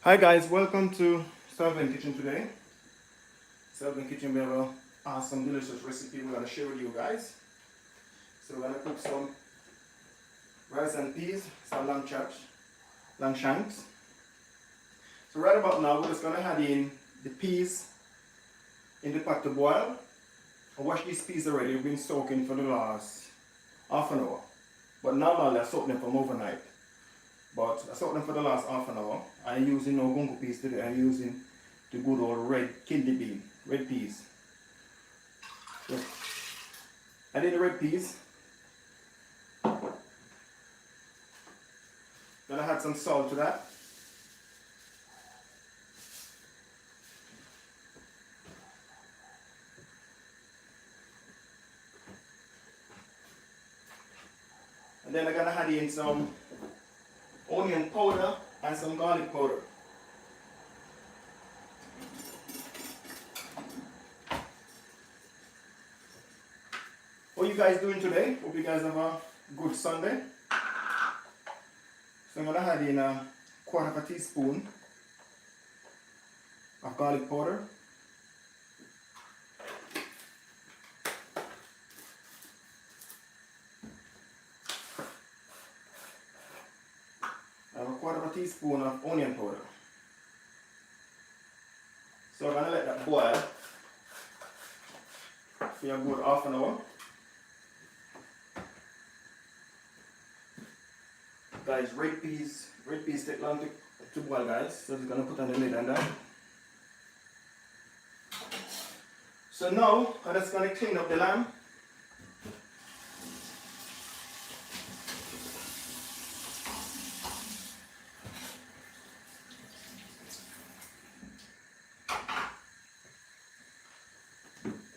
Hi guys, welcome to Southern Kitchen today. Southern Kitchen, we have a awesome delicious recipe we're gonna share with you guys. So we're gonna cook some rice and peas, some lamb shanks. So right about now we're just gonna add in the peas in the pot to boil. I washed these peas already, we've been soaking for the last half an hour. But normally I soak them from overnight. But I soaked them for the last half an hour. I'm using no gungo peas today, I'm using the good old red kidney bean, red peas. So I did the red peas. Gonna add some salt to that. And then I'm gonna add in some onion powder and some garlic powder. What you guys doing today? Hope you guys have a good Sunday. So I'm gonna add in a quarter of a teaspoon of garlic powder. I have a quarter of a teaspoon of onion powder. So I'm gonna let that boil for a good half an hour. Guys, red peas take long to boil, guys. So I'm gonna put on the lid and that. So now I'm just gonna clean up the lamb.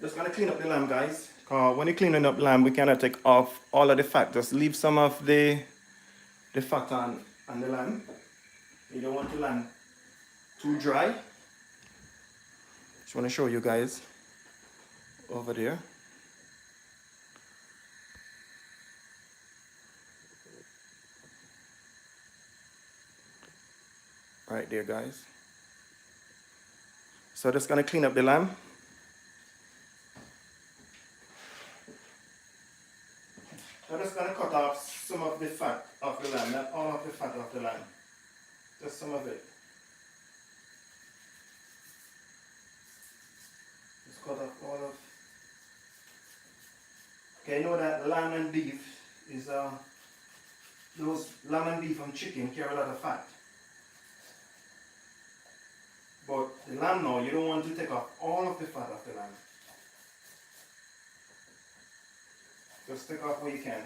Just gonna clean up the lamb, guys. When you're cleaning up lamb, we cannot take off all of the fat. Just leave some of the fat on the lamb. You don't want the lamb too dry. Just want to show you guys over there. Right there, guys. So just gonna clean up the lamb. I'm just gonna cut off some of the fat of the lamb, not all of the fat of the lamb. Just some of it. Just cut off all of. Okay, you know that lamb and beef is those lamb and beef and chicken carry a lot of fat. But the lamb now, you don't want to take off all of the fat of the lamb. Just take off what you can.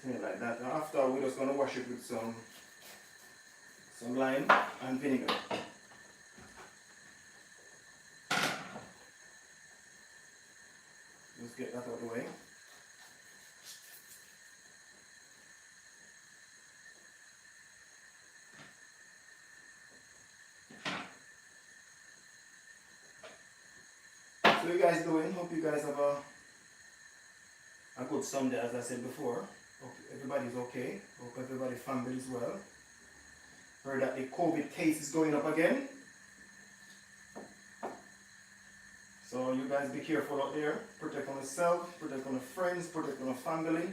Something like that. And after, we're just going to wash it with some lime and vinegar. Just get that out of the way. So you guys doing? Hope you guys have a good Sunday, as I said before. Hope everybody's okay. Hope everybody's family is well. Heard that the COVID case is going up again. So you guys be careful out there. Protect on yourself, protect on your friends, protect on your family.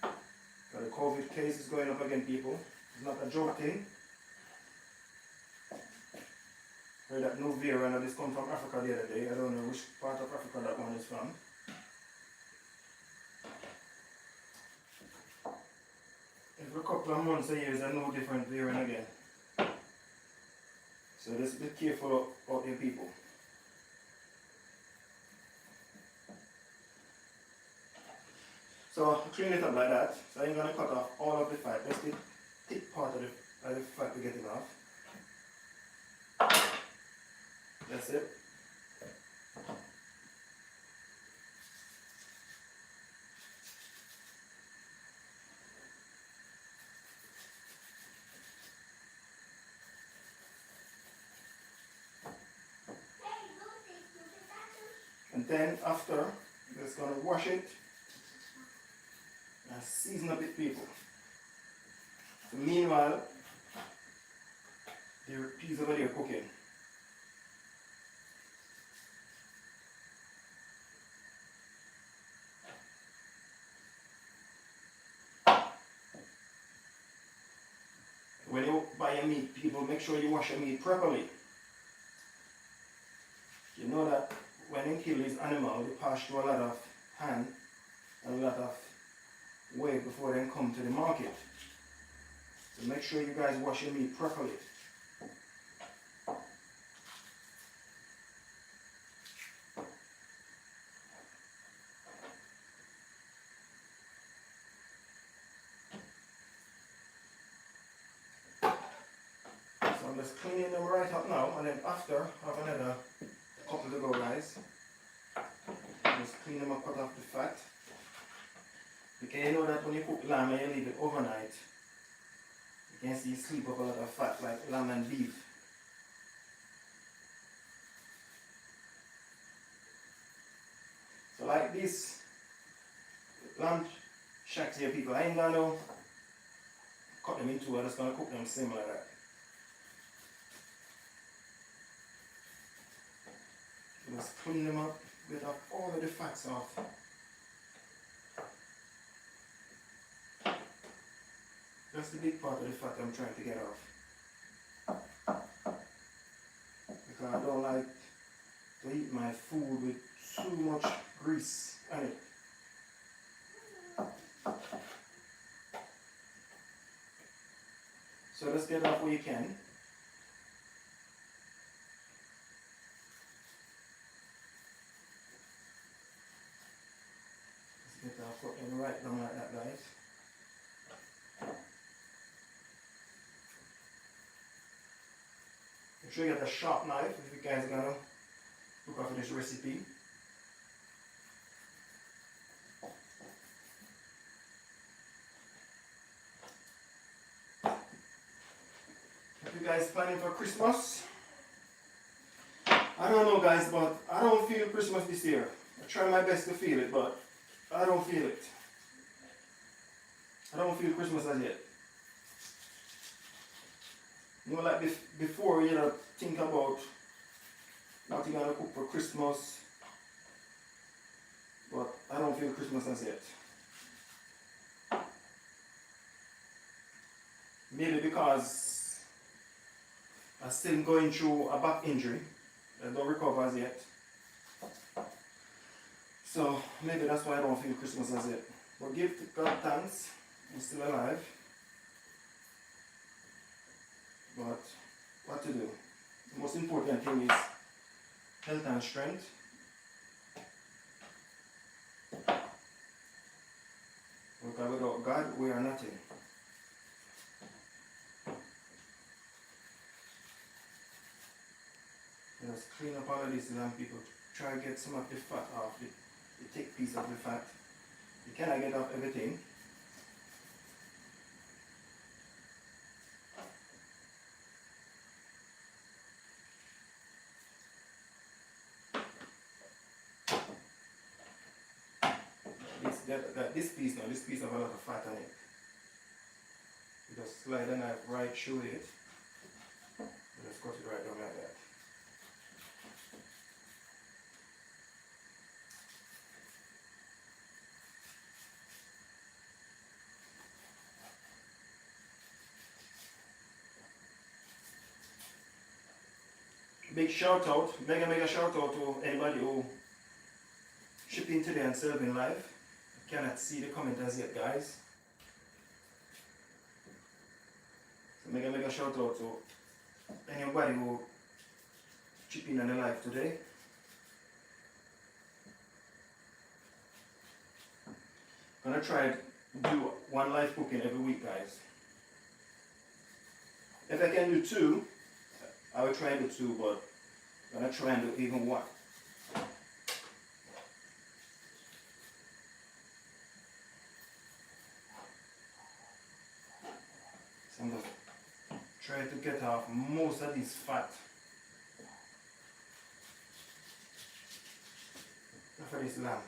But the COVID case is going up again, people. It's not a joke thing. Heard that new variant that is come from Africa the other day. I don't know which part of Africa that one is from. Every couple of months a year is a new different variant again. So just be careful out there, people. So clean it up like that. So I'm gonna cut off all of the fat. Just the thick part of the fat we're getting off. That's it. And then after Just gonna wash it and season up it, people. So meanwhile, the peas over there cooking. When you buy your meat, people, make sure you wash your meat properly. You know that when you kill this animal, they pass through a lot of hand and a lot of weight before they come to the market. So make sure you guys wash your meat properly. So I'm just cleaning them right up now, and then after I have another couple to go, guys. Just clean them up, cut off the fat. Because you know that when you cook lamb and you leave it overnight, you can see you sleep up a lot of fat like lamb and beef. So like this lamb shacks here, people, I ain't gonna cut them in two, I'm just gonna cook them same like that. Just clean them up, get off all of the fats off. That's the big part of the fat I'm trying to get off. Because I don't like to eat my food with too much grease on it. So let's get off what you can. Let's get off cooking right down like that, guys. Make sure you get a sharp knife if you guys are gonna look after this recipe. If you guys planning for Christmas, I don't know, guys, but I don't feel Christmas this year. I try my best to feel it, but I don't feel it. I don't feel Christmas as yet. You know, like before, you know, think about what you're gonna cook for Christmas, but I don't feel Christmas as yet. Maybe because I'm still going through a back injury. I don't recover as yet. So maybe that's why I don't feel Christmas as yet. But give God thanks, I'm still alive. But what to do? The most important thing is health and strength. Because without God, we are nothing. Just clean up all of these lamb, people. Try to get some of the fat off, the thick piece of the fat. You cannot get off everything. This piece now, this piece have a lot of fat on it. You just slide the knife right through it. Just cut it right down like that. Big shout out, mega shout out to anybody who shipping today and serving live. I cannot see the comment as yet, guys. So mega shout out to anybody who chipping on the live today. I'm gonna try to do one live cooking every week, guys. If I can do two, I will try and do two, but I'm gonna try and do even one. So I'm gonna try to get off most of this fat. For this lamb.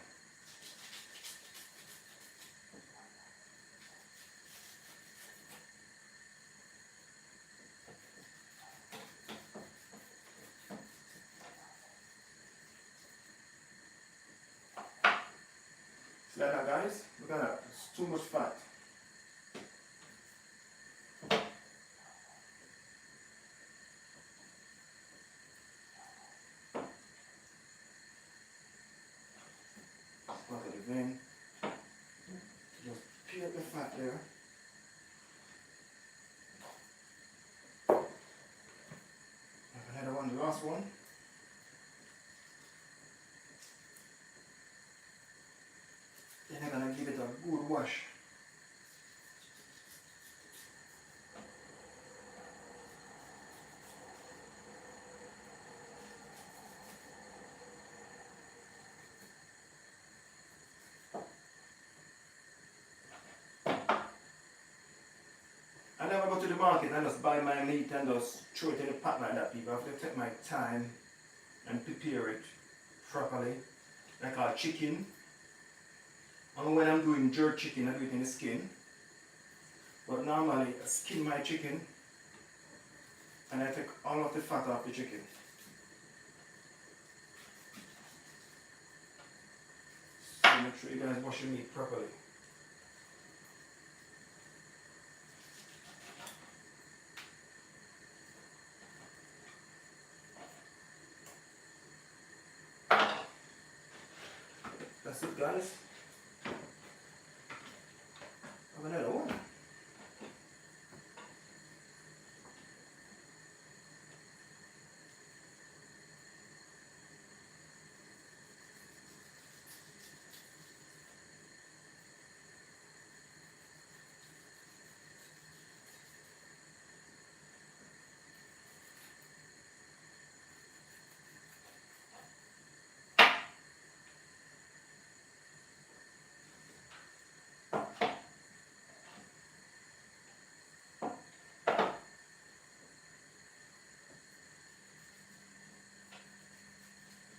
See that, guys? Look at that. It's too much fat. Look at the vein. Just peel the fat there. Another one, the last one. Then I'm gonna give it a good wash. I never go to the market and just buy my meat and just throw it in a pot like that, people. I have to take my time and prepare it properly. Like our chicken. And when I'm doing jerk chicken, I do it in the skin. But normally, I skin my chicken and I take all of the fat off the chicken. So make sure you guys wash your meat properly. That's it, guys. Have another one.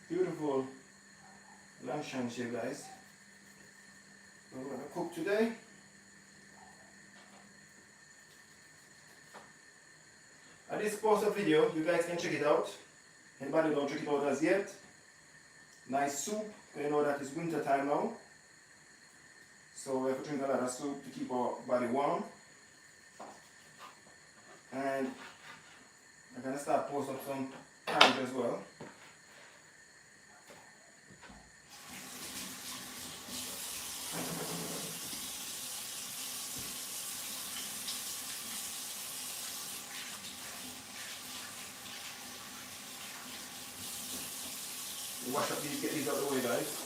Beautiful lamb shanks here, guys. We're going to cook today. I just post a video, you guys can check it out. Anybody don't check it out as yet? Nice soup, you know that it's winter time now. So we have to drink a lot of soup to keep our body warm. And I'm going to start post up some porridge as well. Wash up these, get these out of the way, guys.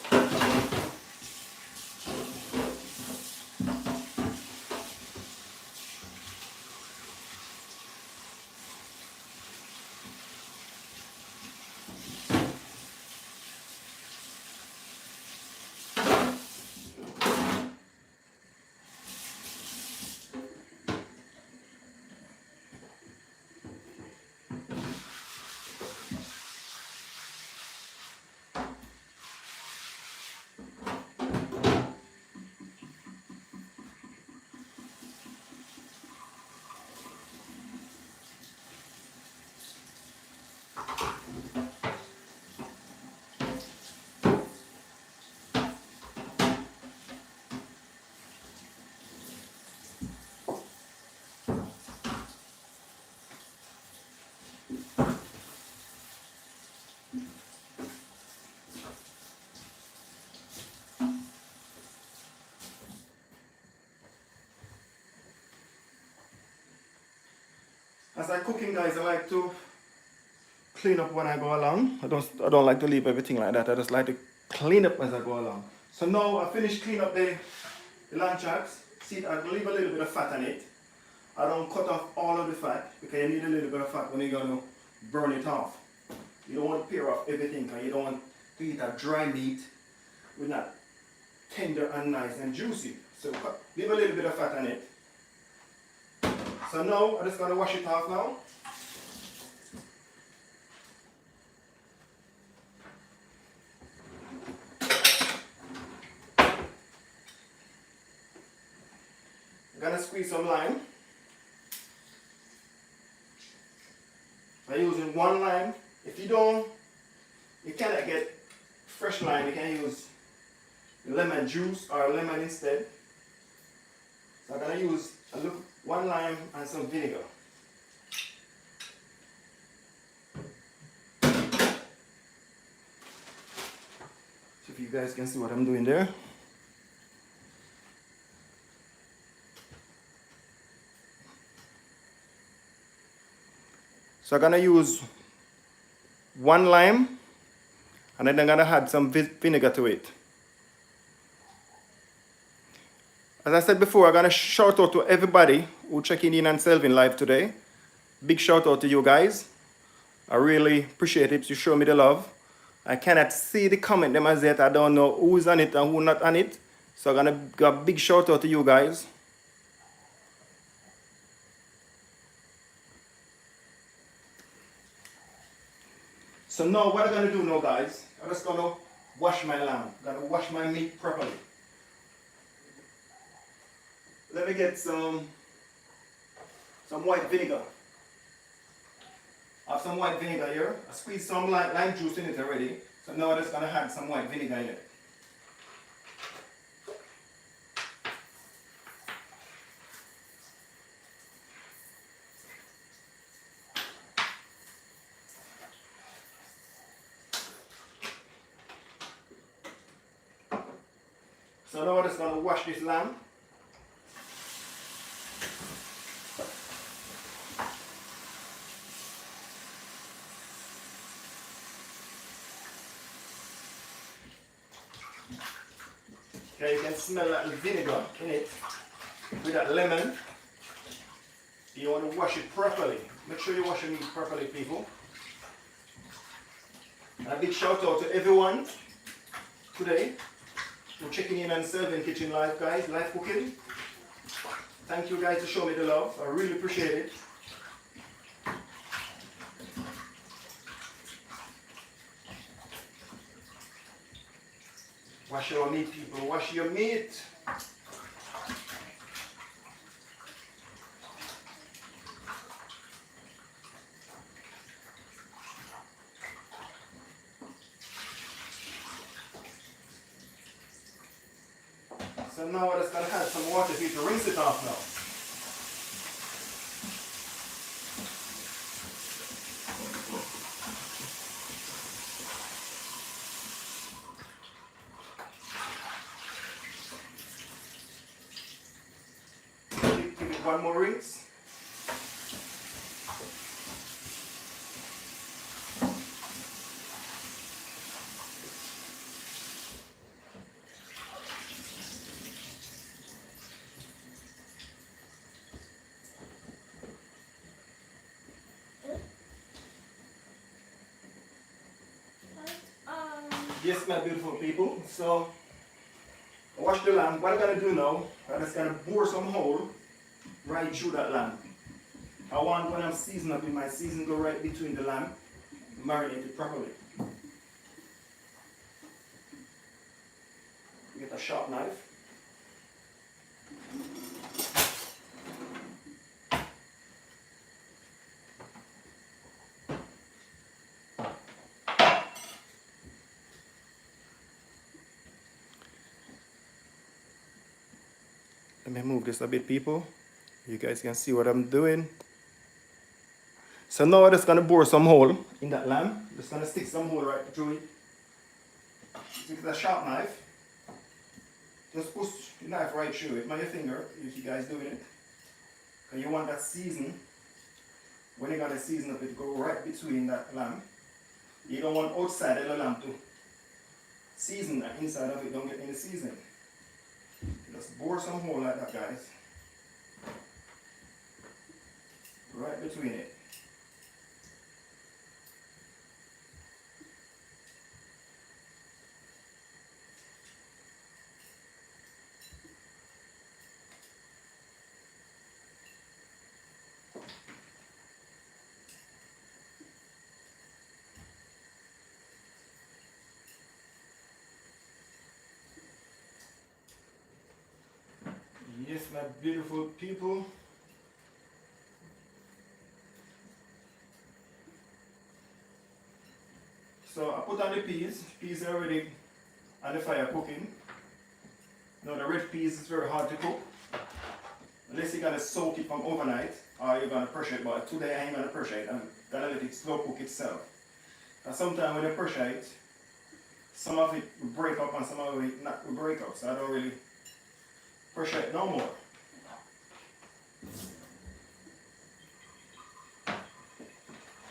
As I'm cooking, guys, I like to clean up when I go along. I don't like to leave everything like that. I just like to clean up as I go along. So now I finished cleaning up the lamb chops. See, I leave a little bit of fat on it. I don't cut off all of the fat because you need a little bit of fat when you're going to burn it off. You don't want to peel off everything because you don't want to eat a dry meat with not tender and nice and juicy. So leave a little bit of fat on it. So now I'm just going to wash it off now. I'm going to squeeze some lime. I'm using one lime. If you cannot get fresh lime, you can use lemon juice or lemon instead. So I'm going to use one lime and some vinegar. So if you guys can see what I'm doing there. So I'm going to use one lime and then I'm going to add some vinegar to it. As I said before, I'm going to shout out to everybody who checking in and Selvin live today. Big shout out to you guys. I really appreciate it. You show me the love. I cannot see the comment them as yet. I don't know who's on it and who not on it. So I'm going to give a big shout out to you guys. So now what I'm going to do now, guys, I'm just going to wash my lamb. I'm going to wash my meat properly. Let me get some white vinegar. I have some white vinegar here. I squeezed some lime juice in it already. So now I'm just going to add some white vinegar in it. So now I'm just going to wash this lamb. Okay, you can smell that vinegar in it with that lemon. You want to wash it properly. Make sure you wash your meat properly, people. And a big shout out to everyone today for checking in and Selvin Kitchen live, guys, live cooking. Thank you guys to show me the love. I really appreciate it. Wash your meat, people. Wash your meat. So now we're just going to add some water for you to rinse it off now. Give it one more rinse. Yes, my beautiful people. So, wash the lamb. What I'm going to do now, I'm just going to bore some hole right through that lamb. I want when I'm seasoning up in my season, go right between the lamb, marinate it properly. Get a sharp knife. Let me move this a bit, people. You guys can see what I'm doing. So now I'm just going to bore some hole in that lamb. Just going to stick some hole right through it. With a sharp knife. Just push the knife right through it. Not your finger, if you guys doing it. Because you want that season. When you got to season up, it go right between that lamb. You don't want outside of the lamb to season that inside of it. Don't get any seasoning. Just bore some hole like that, guys. Right between it. Yes, my beautiful people. So I put on the peas. Peas are already on the fire cooking. Now the red peas is very hard to cook. Unless you're gonna soak it from overnight or you're gonna pressure it, but today I ain't gonna pressure it. I'm gonna let it slow cook itself. And sometimes when you pressure it, some of it will break up and some of it not will break up. So I don't really pressure it no more.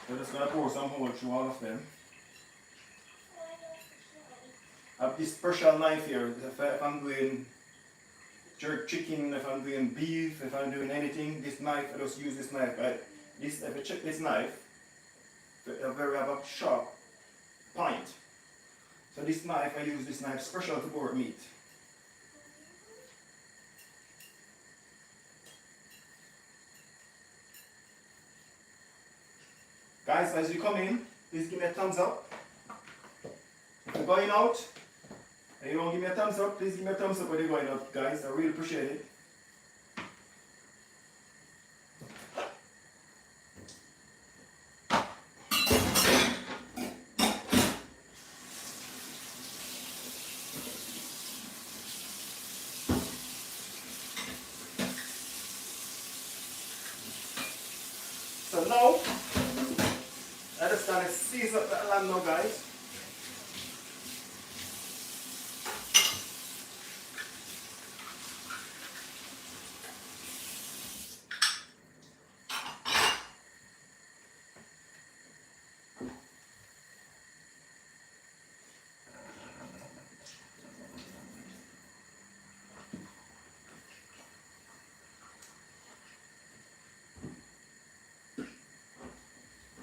So just gonna pour some hole through all of them. I have this special knife here. If I'm doing jerk chicken, if I'm doing beef, if I'm doing anything, this knife, I just use this knife. If you check this knife, I have a sharp point. So this knife, I use this knife special to board meat. Guys, as you come in, please give me a thumbs up. If you're going out and you don't give me a thumbs up, please give me a thumbs up when you're going out, guys. I really appreciate it. So now, I just gonna season up that lamb now, guys.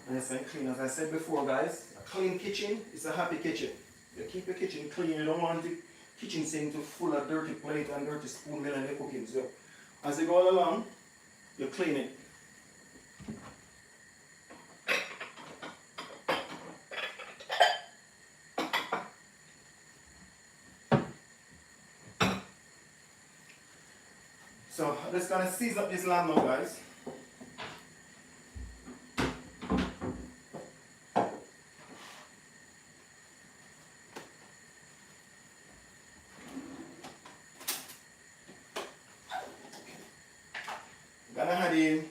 Nice and clean. As I said before, guys, a clean kitchen is a happy kitchen. You keep your kitchen clean. You don't want the kitchen sink to full of dirty plate and dirty spoon when you're cooking. So as you go along, you clean it. So I'm just gonna season up this lamb now, guys. Gonna add in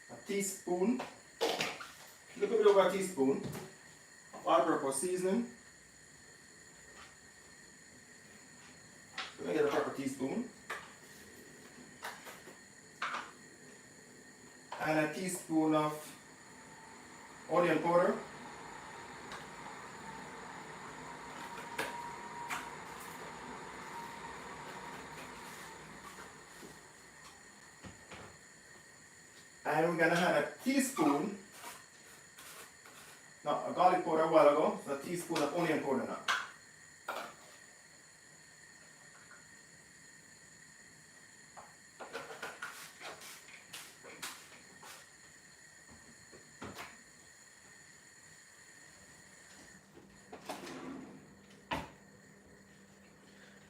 a teaspoon, a little bit over a teaspoon of all-purpose seasoning. Let me get a proper teaspoon. And a teaspoon of onion powder. And we're gonna add a teaspoon, no, a garlic powder a while ago, so a teaspoon of onion powder now.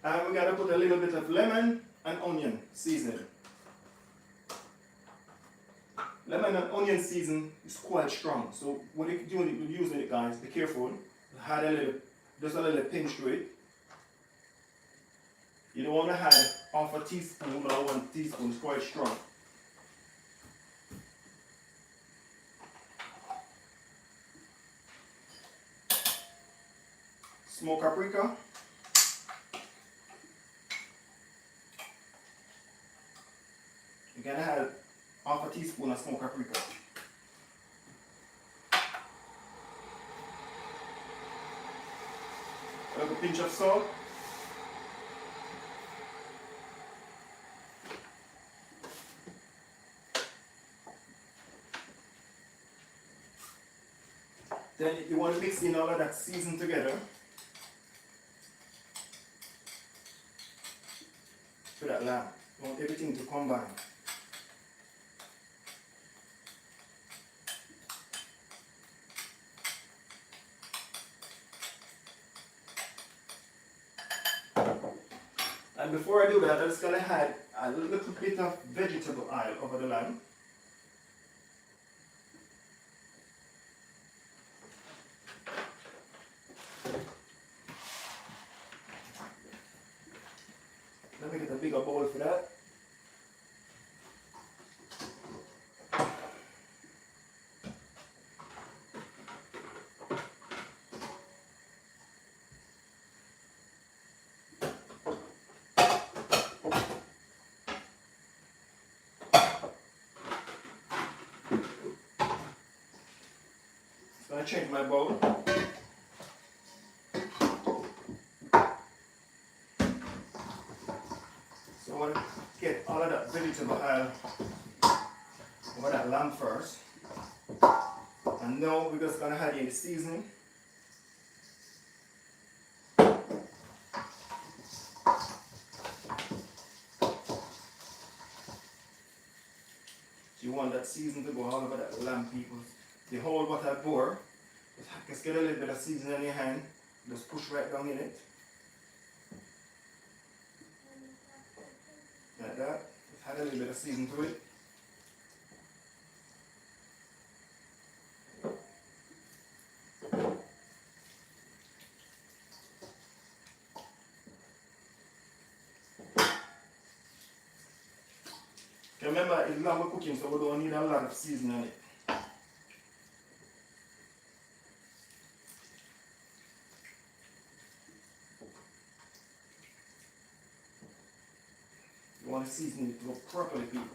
And we're gonna put a little bit of lemon and onion seasoning. Lemon and onion season is quite strong, so when you're using it, guys, be careful. Add just a little pinch to it. You don't want to add half a teaspoon or 1 teaspoon, it's quite strong. Smoked paprika. You're gonna add half a teaspoon of smoked paprika. A little pinch of salt. Then you want to mix in all of that season together to that lamb. You want everything to combine. And before I do that, I'm just going to add a little bit of vegetable oil over the lamb. bigger bowl for that. I'm going to change my bowl. So I want to get all of that vegetable oil over that lamb first. And now we're just going to add in the seasoning. You want that seasoning to go all over that lamb, people. The whole what I pour, just get a little bit of seasoning in your hand, just push right down in it. Like that. Just add a little bit of seasoning to it. Remember, it's lamb cooking, so we don't need a lot of seasoning on it. You want to season it to go properly, people.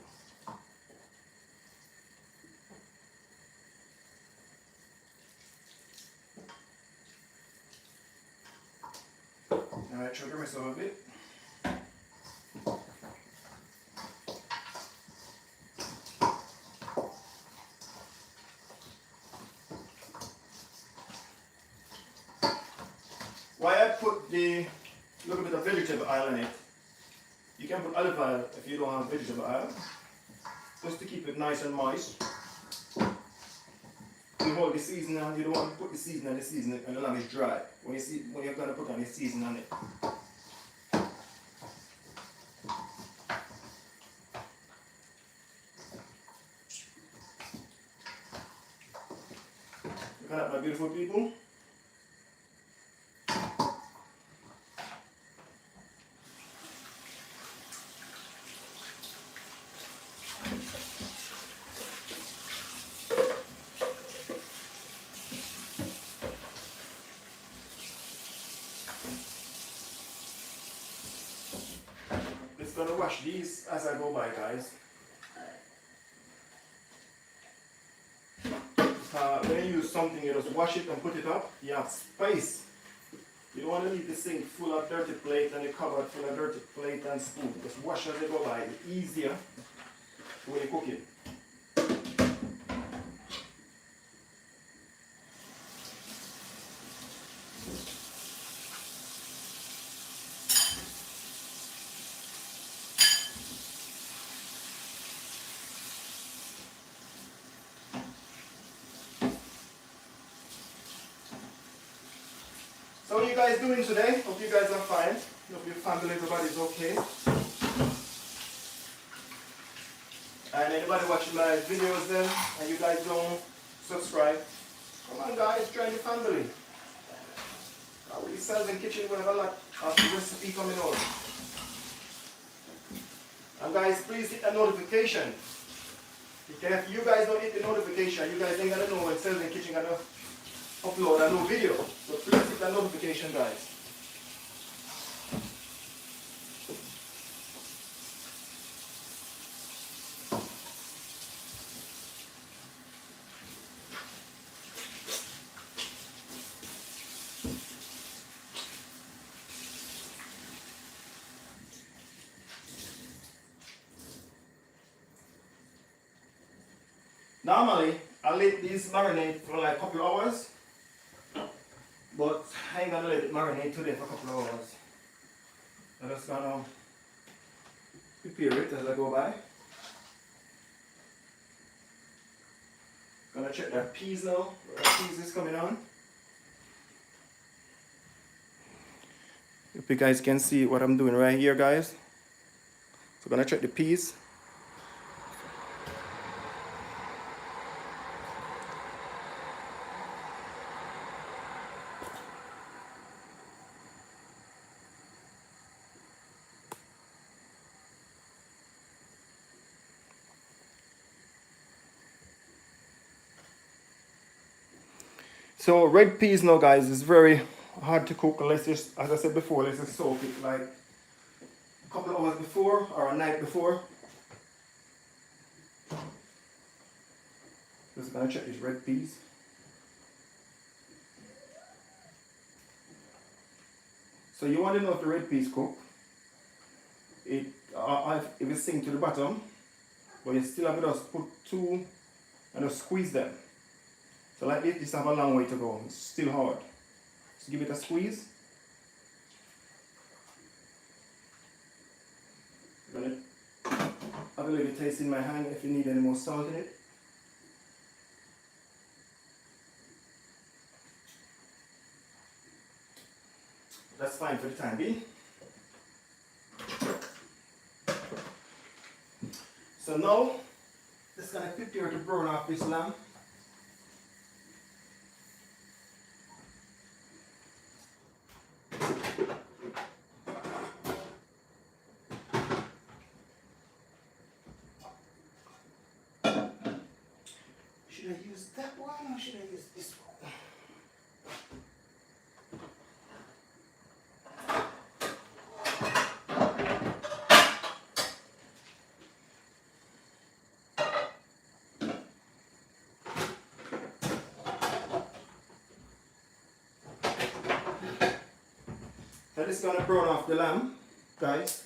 Alright, trigger myself a bit. Why I put the little bit of vegetable oil in it, you can put olive oil if you don't have vegetable oil, just to keep it nice and moist. You hold the seasoning on, you don't want to put the seasoning and the lamb is dry when you're going to put on the seasoning on it. Look at that, my beautiful people. Just gonna wash these as I go by, guys. When you use something, you just wash it and put it up. You have space. You don't want to leave the sink full of dirty plate and the cupboard full of dirty plate and spoon. Just wash as they go by. It's easier when you cook it. So what are you guys doing today? Hope you guys are fine. Hope your family, everybody's okay. And anybody watching my videos then, and you guys don't subscribe, come on guys, join the family. With the Selvin Kitchen, we have a lot of recipe coming out. And guys, please hit the notification. Because if you guys don't hit the notification, you guys ain't gonna know when Selvin Kitchen gonna upload a new video. So please hit the notification, guys. Normally, I let these marinate for like a couple of hours, but I ain't gonna let it marinate today for a couple of hours. I'm just gonna prepare it as I go by. Gonna check that peas now. The peas is coming on. If you guys can see what I'm doing right here, guys. So gonna check the peas. So red peas now, guys, is very hard to cook unless just, as I said before, let's just soak it like a couple of hours before or a night before. Just gonna check these red peas. So you want to know if the red peas cook. If it sink to the bottom, but you still have to just put two and just squeeze them. So like this have a long way to go. It's still hard. So give it a squeeze. I'm gonna have a little taste in my hand if you need any more salt in it. That's fine for the time being. So now, just gonna prepare to burn off this lamb. Should I use that one or should I use this one? So this is gonna burn off the lamb, guys.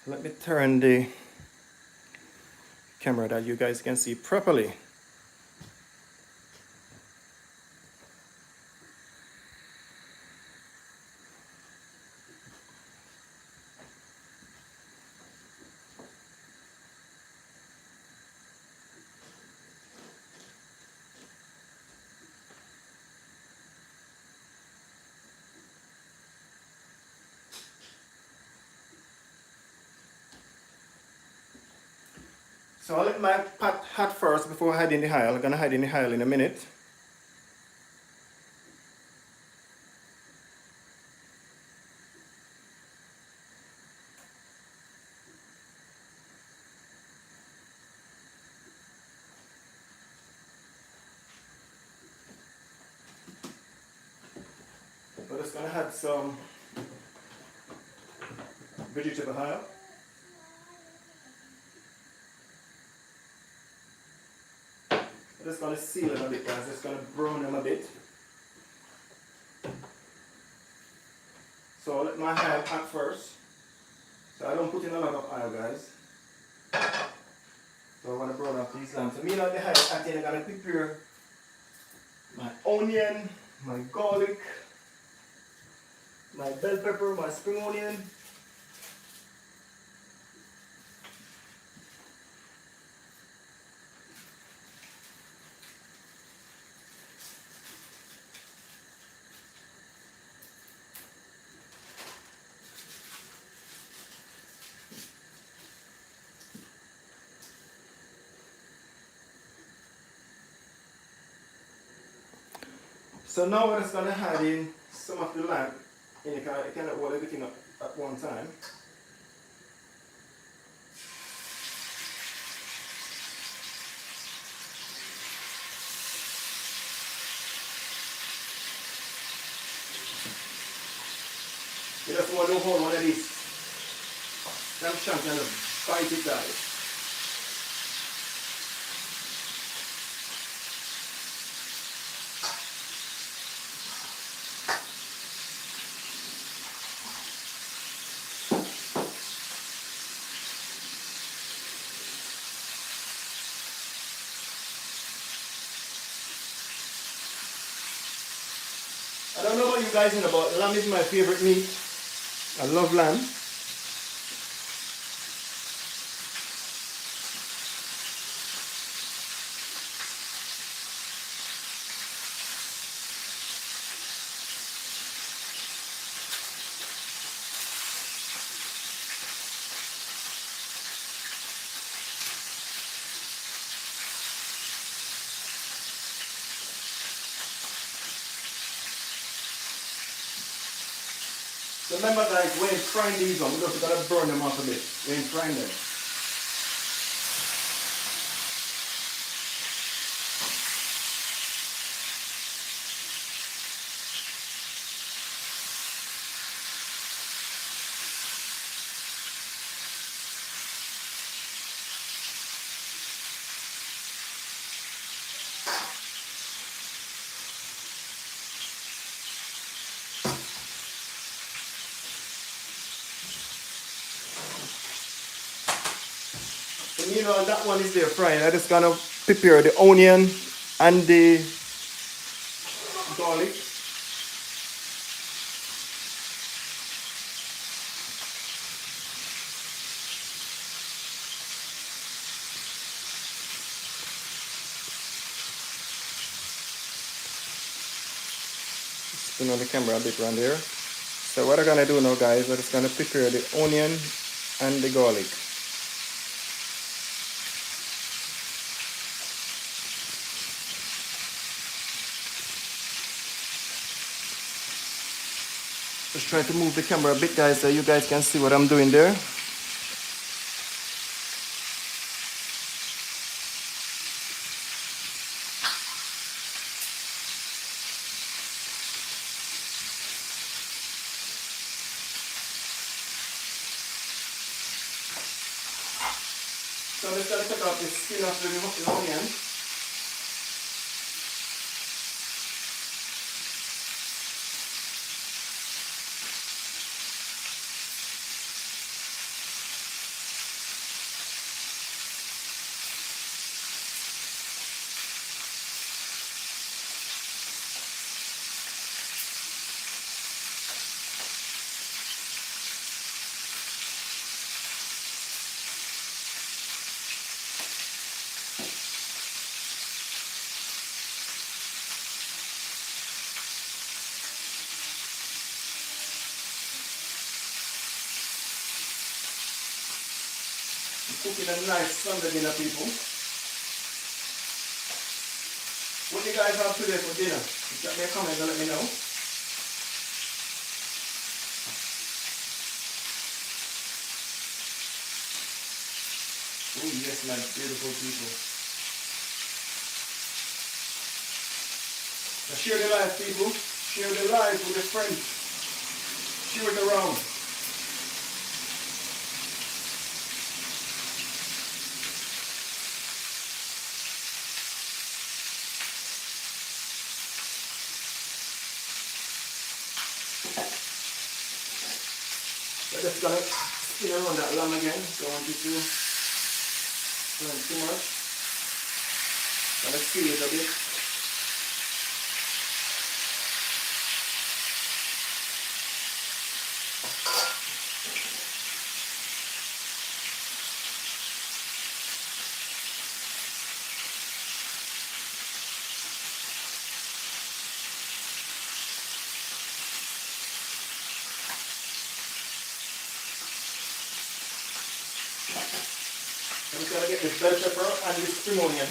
Let me turn the camera that you guys can see properly. So I'll let my pot hot first before hiding the oil. I'm gonna hide in the oil in a minute. We're just gonna add some vegetable oil. I'm just gonna seal them a bit, guys. Just gonna brown them a bit. So I'll let my oil hot first. So I don't put in a lot of oil, guys. So I want to brown up these lambs. So me and the oil hot, I'm gonna prepare my onion, my garlic, my bell pepper, my spring onion. So now we're just going to add in some of the lamb. And you cannot hold everything up at one time. You just want to hold one of these lamb chunks and just bite it, guys. I don't know what you guys know about lamb is my favorite meat. I love lamb. So remember guys, we ain't frying these on, we're just gonna burn them off a bit. We ain't frying them. So you know that one is there frying. I'm just gonna prepare the onion and the garlic. Spin on the camera a bit around there. So what I'm gonna do now guys, I'm just gonna prepare the onion and the garlic. Just trying to move the camera a bit guys so you guys can see what I'm doing there. So I'm just gonna cut off the skin of the onion. Cooking a nice Sunday dinner, people. What do you guys have today for dinner? Drop me a comment and let me know. Oh yes, my beautiful people. Now share the life, people. Share the life with your friends. Share it around. I'm just gonna spin around that lamb again. Don't want it to burn too much. Gonna seal it a bit. I'm just gonna get this bell pepper and this spring onion.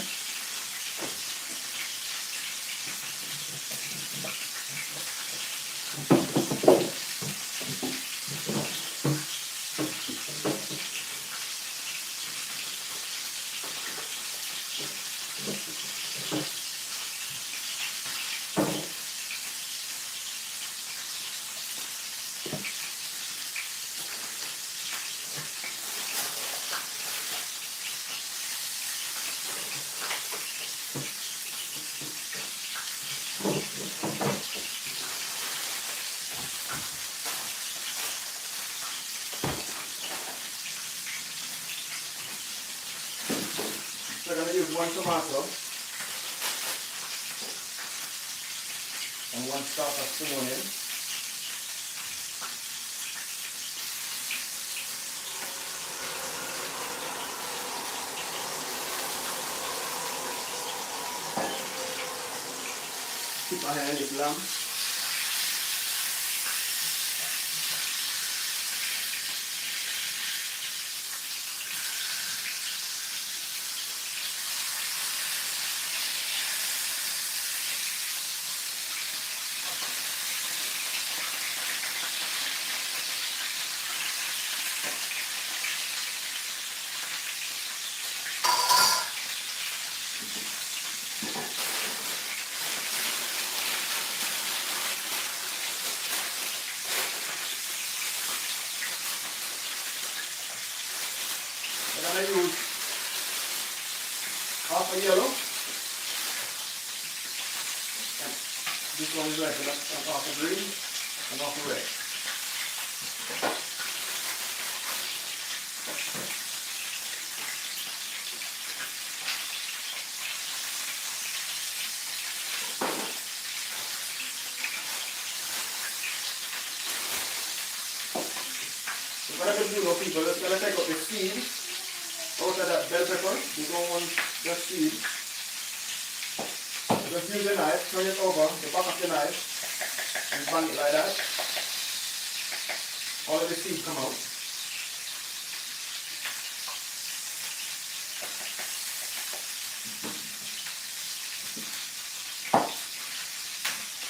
So I'm going to use one tomato and one stalk of spring onion. Keep my hand in this lamb. And then I use half a yellow. And this one is like half a green and half a red. So what I'm going to do now, people, is going to take out the seed out of that bell pepper. You don't want that seed. Just use the knife, turn it over, the back of the knife, and bang it like that. All of the seed come out.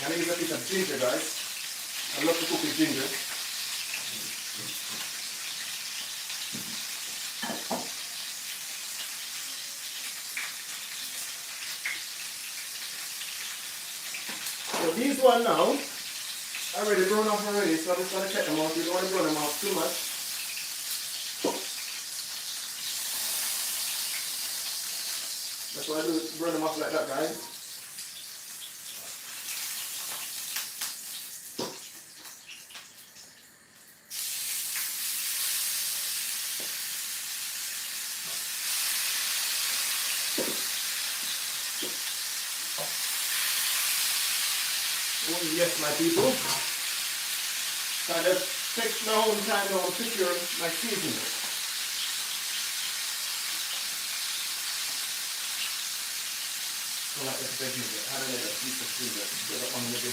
And I use a piece of ginger, guys. I love to cook with ginger. So these one now, already brown off already, so I'm just going to check them out. You don't want to brown them off too much. That's why I do, burn them off like that, guys. Oh yes, my people. So I just take my own time now to prepare my seasoning. I like this big ginger. I don't know that piece of ginger. Get that one in the big.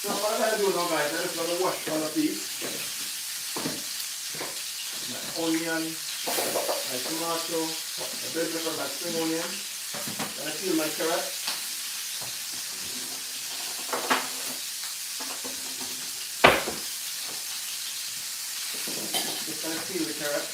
So what I'm going to do now, guys, I'm just going to wash all of these. My onion, my tomato, my bell pepper, my spring onion. I'm going to peel my carrot. Just going to peel the carrot.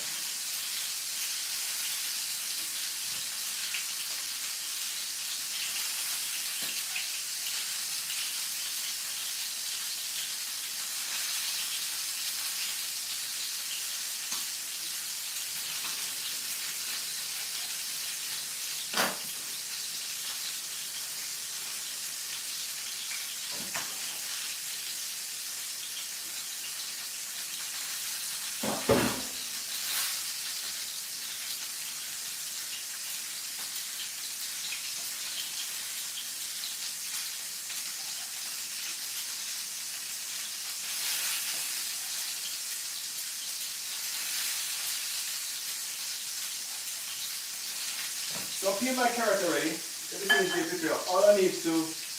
So I've peeled my carrot already. Everything is prepared. All I need to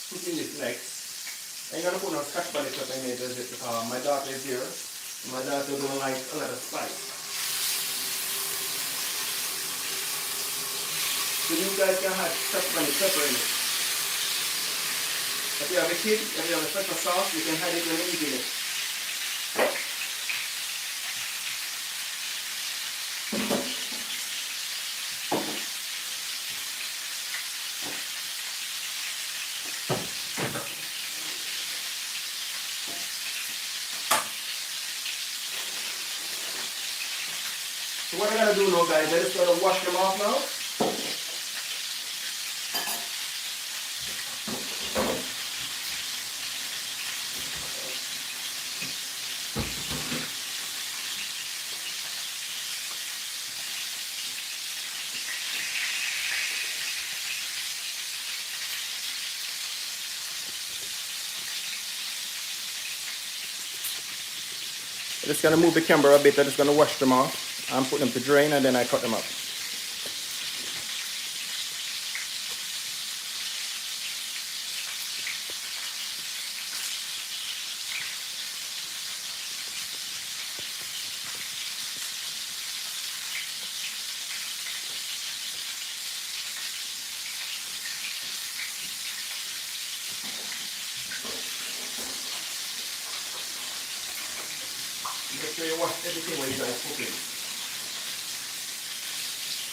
put in this next. I'm going to put no scotch bonnet pepper in it because my daughter is here. My daughter don't like a lot of spice. So you guys can have scotch bonnet pepper in it. If you have a kid, if you have a pepper sauce, you can add it when you're eating it. So what I'm going to do now, guys, I'm just going to wash them off now. I'm just going to move the camera a bit. I'm just going to wash them off and put them to drain, and then I cut them up. sure you wash everything when you guys cooking.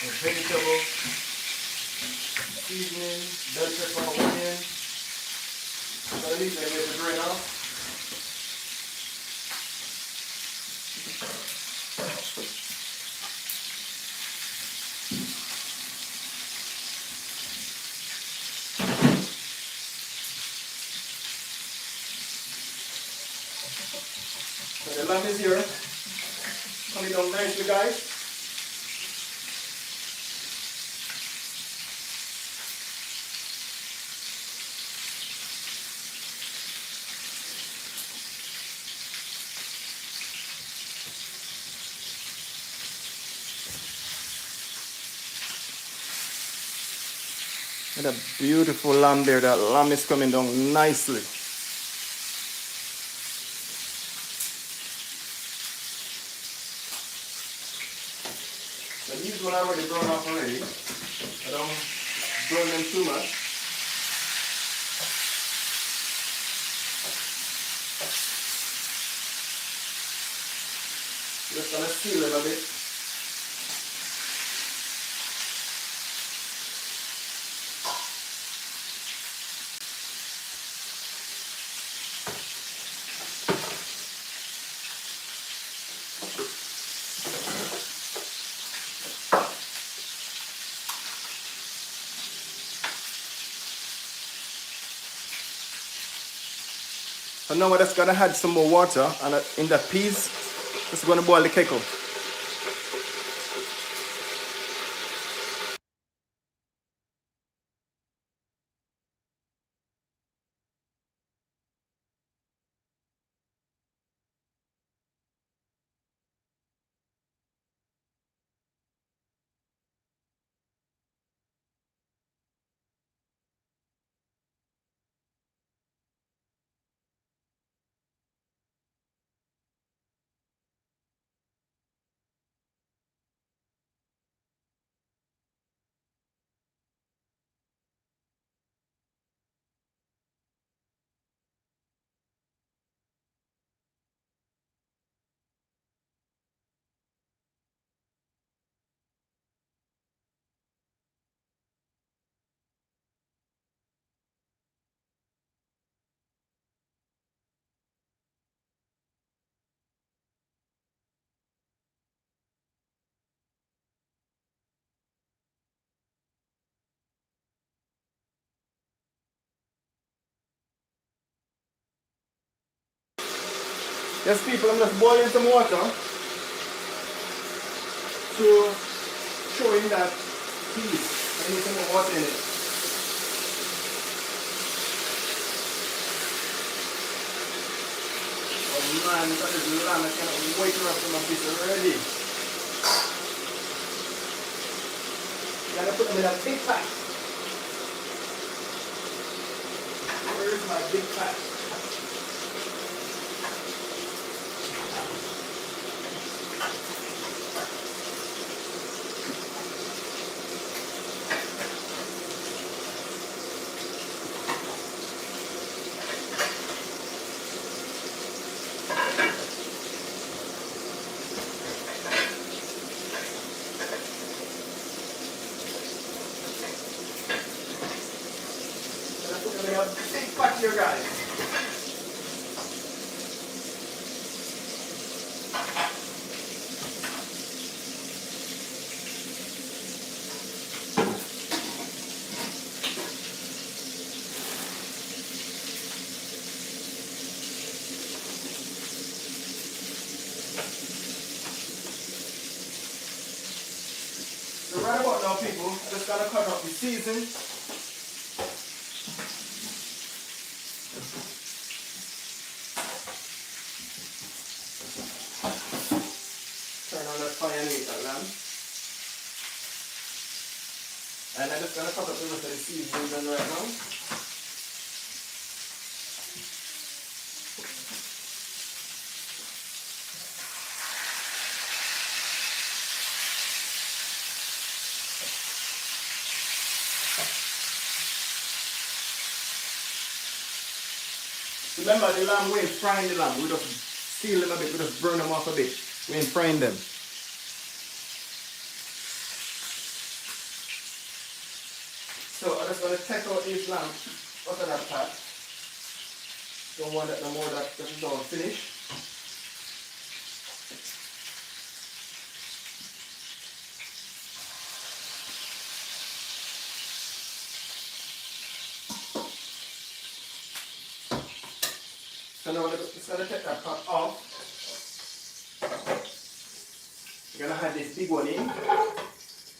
And vegetable, seasoning, bell pepper, onion. So at least I get the drain off. So the lamb is here. Coming down nicely, guys. And a beautiful lamb there. That lamb is coming down nicely. So these one already brown off already. I don't burn them too much. Just gonna seal them a bit. So now we're just gonna add some more water, and in the peas, just gonna boil the kettle. Yes, people, I'm just boiling some water to show you that peas. I need some more water in it. Oh man, look at this lamb. I cannot wait to have some of this already. I'm gonna put them in a big pack. Where's my big pack? A big pot here, guys. So right about now, people, just gotta cut up the season. Turn on the fire and eat that lamb. And I'm just gonna cut up the rest of the seasoning right now. Remember, the lamb, we're frying the lamb. We just seal them a bit, we just burn them off a bit when frying them. So I'm just going to take out these lamb out of that pot. Don't want that no more, that is all finished. So now we're just going to take that pot off. We're going to add this big one in.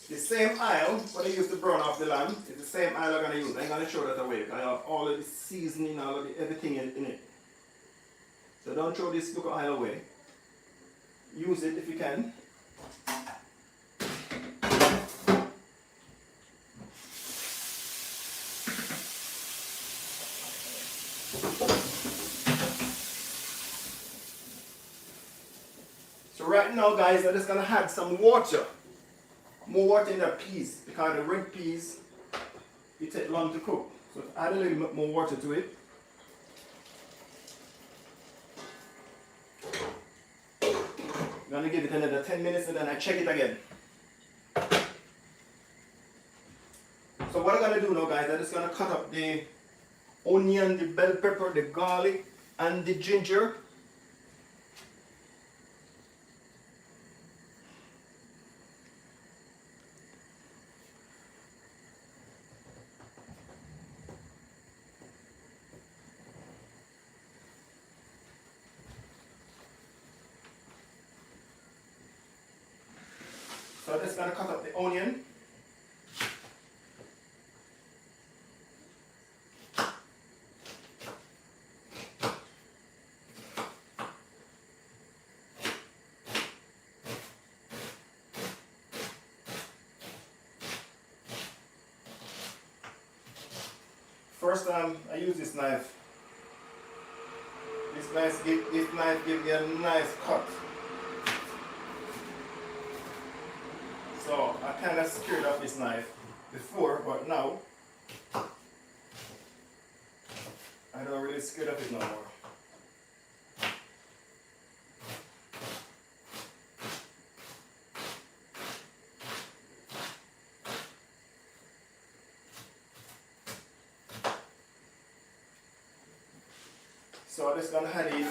The same oil what I used to brown off the lamb is the same oil I'm going to use. I'm going to throw that away because I have all of the seasoning, all of the everything in it. So don't throw this cook oil away. Use it if you can. So right now guys, I'm just going to add some water. More water in the peas because the red peas it take long to cook. So add a little bit more water to it. I'm going to give it another 10 minutes and then I check it again. So what I'm going to do now guys, I'm just going to cut up the onion, the bell pepper, the garlic and the ginger. So I'm just going to cut up the onion. First I use this knife. This knife gives me a nice cut. So I kind of scared of this knife before, but now I don't really scared of it no more. So I'm just gonna add in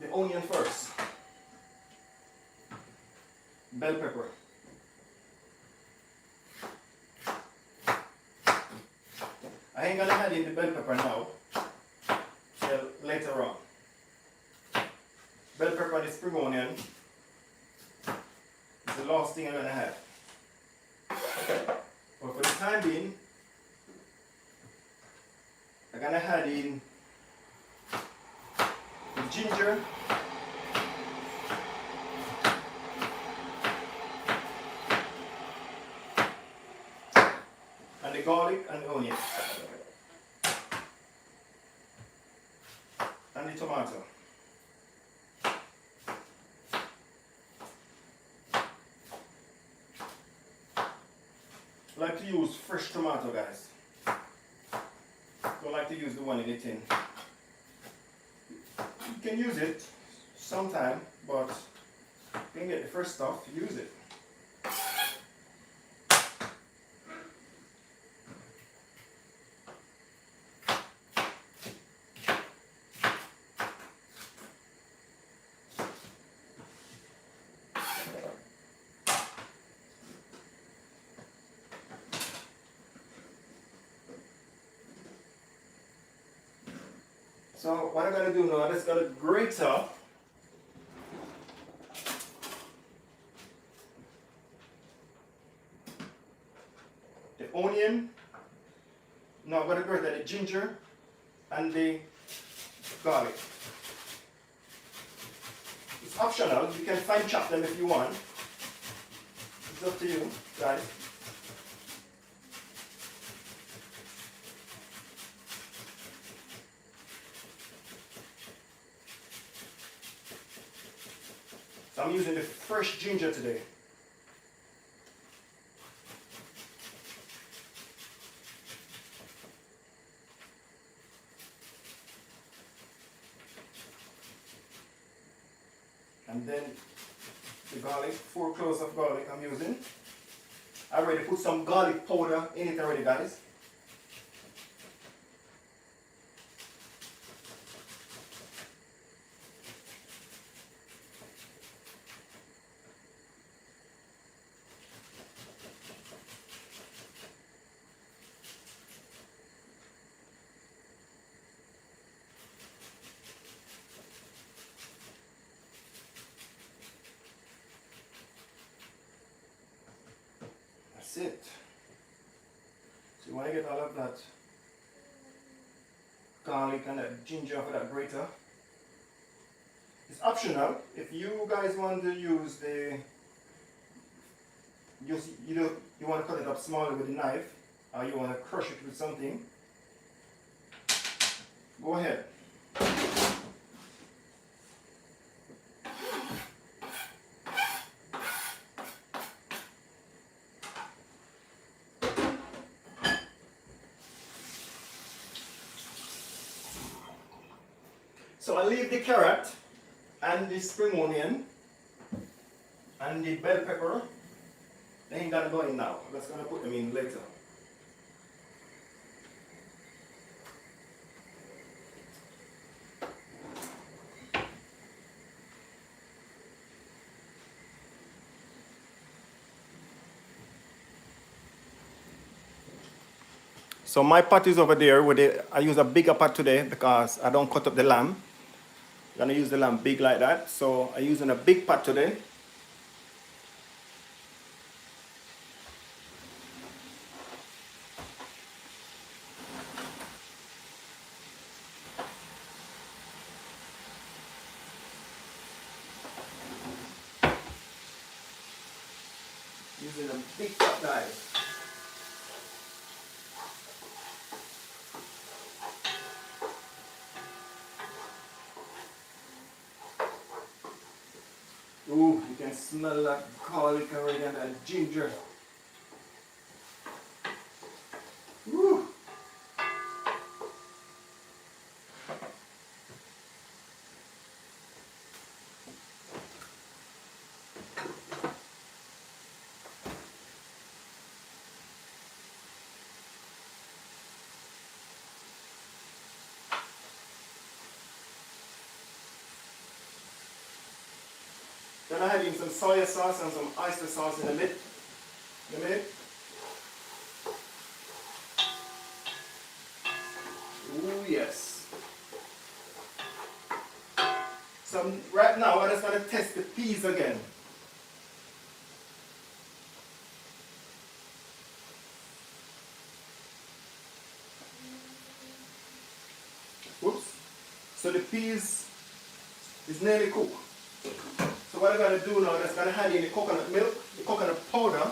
the onion first. Bell pepper. I ain't gonna add in the bell pepper now, till later on. Bell pepper and the spring onion is the last thing I'm gonna add. But for the time being, I'm gonna add in the ginger, and the garlic and the onion, and the tomato. I like to use fresh tomato, guys. Don't like to use the one in the tin. You can use it sometime, but you can get the fresh stuff, use it. So what I'm going to do now, I'm just going to grate up the onion. Now I'm going to grate the ginger and the garlic. It's optional, you can fine chop them if you want. It's up to you guys. So I'm using the fresh ginger today. And then the garlic, 4 cloves of garlic I'm using. I already put some garlic powder in it already, guys. That's it. So you want to get all of that garlic and that ginger for that grater. It's optional. If you guys want to use the you want to cut it up smaller with a knife, or you want to crush it with something, go ahead. So I leave the carrot and the spring onion and the bell pepper. They ain't gonna go in now. I'm just gonna put them in later. So my pot is over there. I use a bigger pot today because I don't cut up the lamb. I'm gonna use the lamb big like that. So I'm using a big pot today. Using a big pot, guys. Ooh, you can smell that garlic already and that ginger. Ooh. Then I add in some soy sauce and some oyster sauce in a minute. Ooh, yes. So right now I'm just going to test the peas again. Whoops. So the peas is nearly cooked. So what I'm going to do now is I'm going to add in the coconut milk, the coconut powder.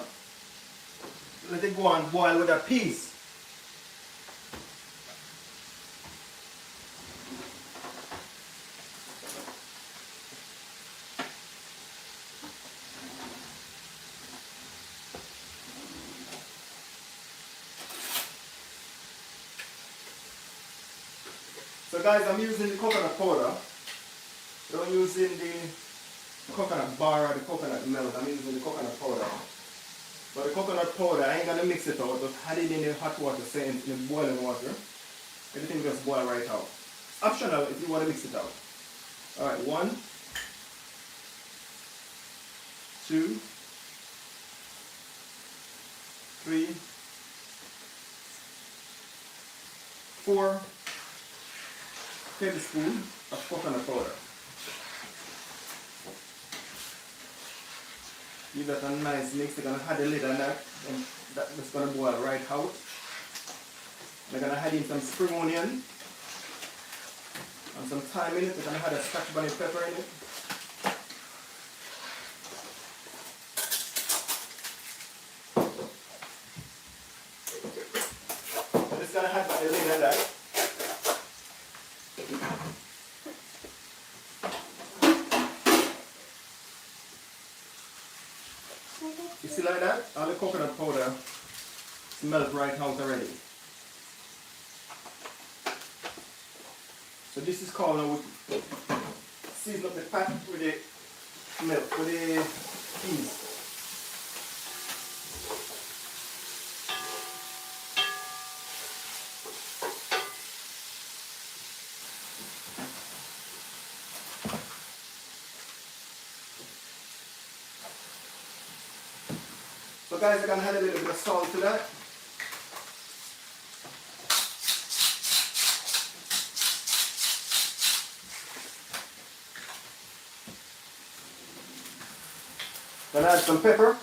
Let it go and boil with the peas. So guys, I'm using the coconut powder. I don't using the coconut bar or the coconut milk. I'm using the coconut powder. But the coconut powder, I ain't gonna mix it out, just add it in the hot water, say in the boiling water. Everything just boil right out. It's optional if you want to mix it out. Alright, 1, 2, 3, 4 tablespoons of coconut powder. Give that a nice mix. They're gonna add a lid on that, and that's gonna boil right out. They're gonna add in some spring onion and some thyme in it. They're gonna add a scotch bonnet pepper in it. I'm just gonna add a lid on that. You see like that? All the coconut powder smells right out already. So this is called now, season up the pot with the milk for the peas. So guys, I can add a little bit of salt to that. Then add some pepper.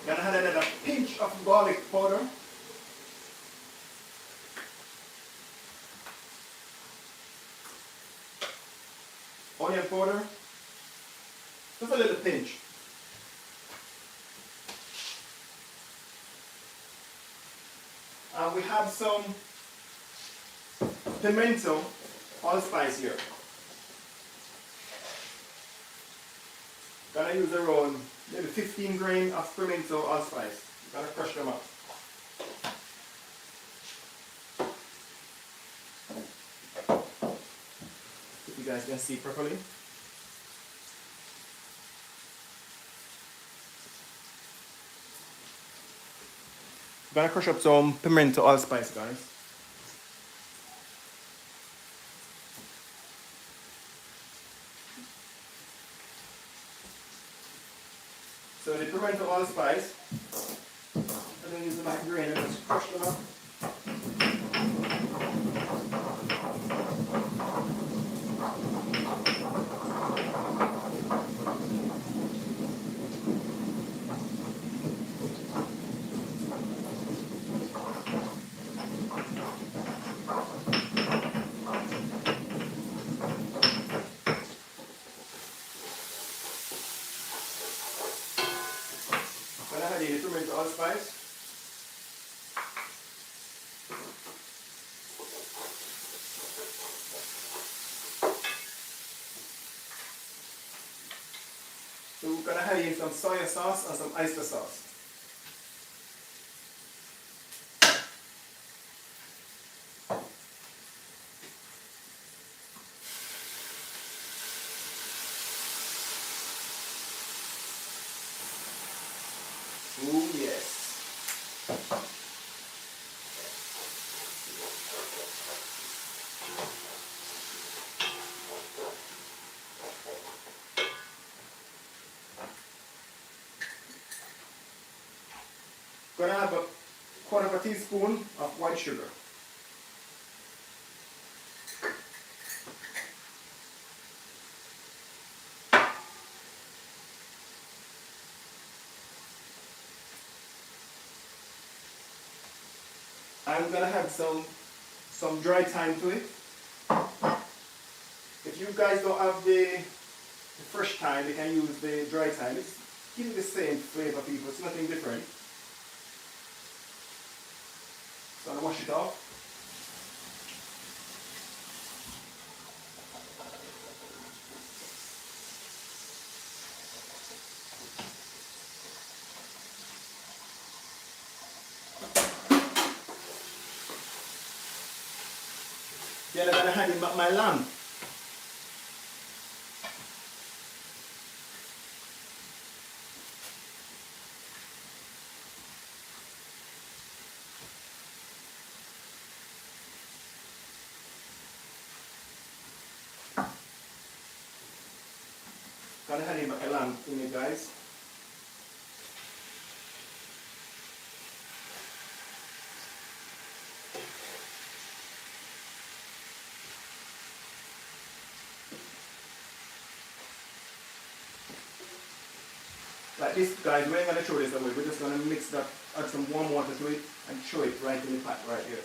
Then add another pinch of garlic powder. Onion powder. Just a little pinch. And we have some pimento allspice here. Gonna use around maybe 15 grains of pimento allspice. Gonna crush them up. If you guys can see properly. Gonna crush up some pimento allspice, guys. So the pimento allspice, I'm gonna use my grain and just crush them up. When I add in the pimento allspice, so we're gonna add in some soy sauce and some oyster sauce. Oh yes. Gonna have a quarter of a teaspoon of white sugar. I'm gonna have some dry thyme to it. If you guys don't have the fresh thyme, you can use the dry thyme. It's give it the same flavor, people. It's nothing different. So I'm gonna wash it off. Then I'm gonna hand in my lamb. Gonna hand in my lamb in it, guys. Like this, guys, we ain't gonna throw this away. We're just gonna mix that, add some warm water to it, and throw it right in the pot right here.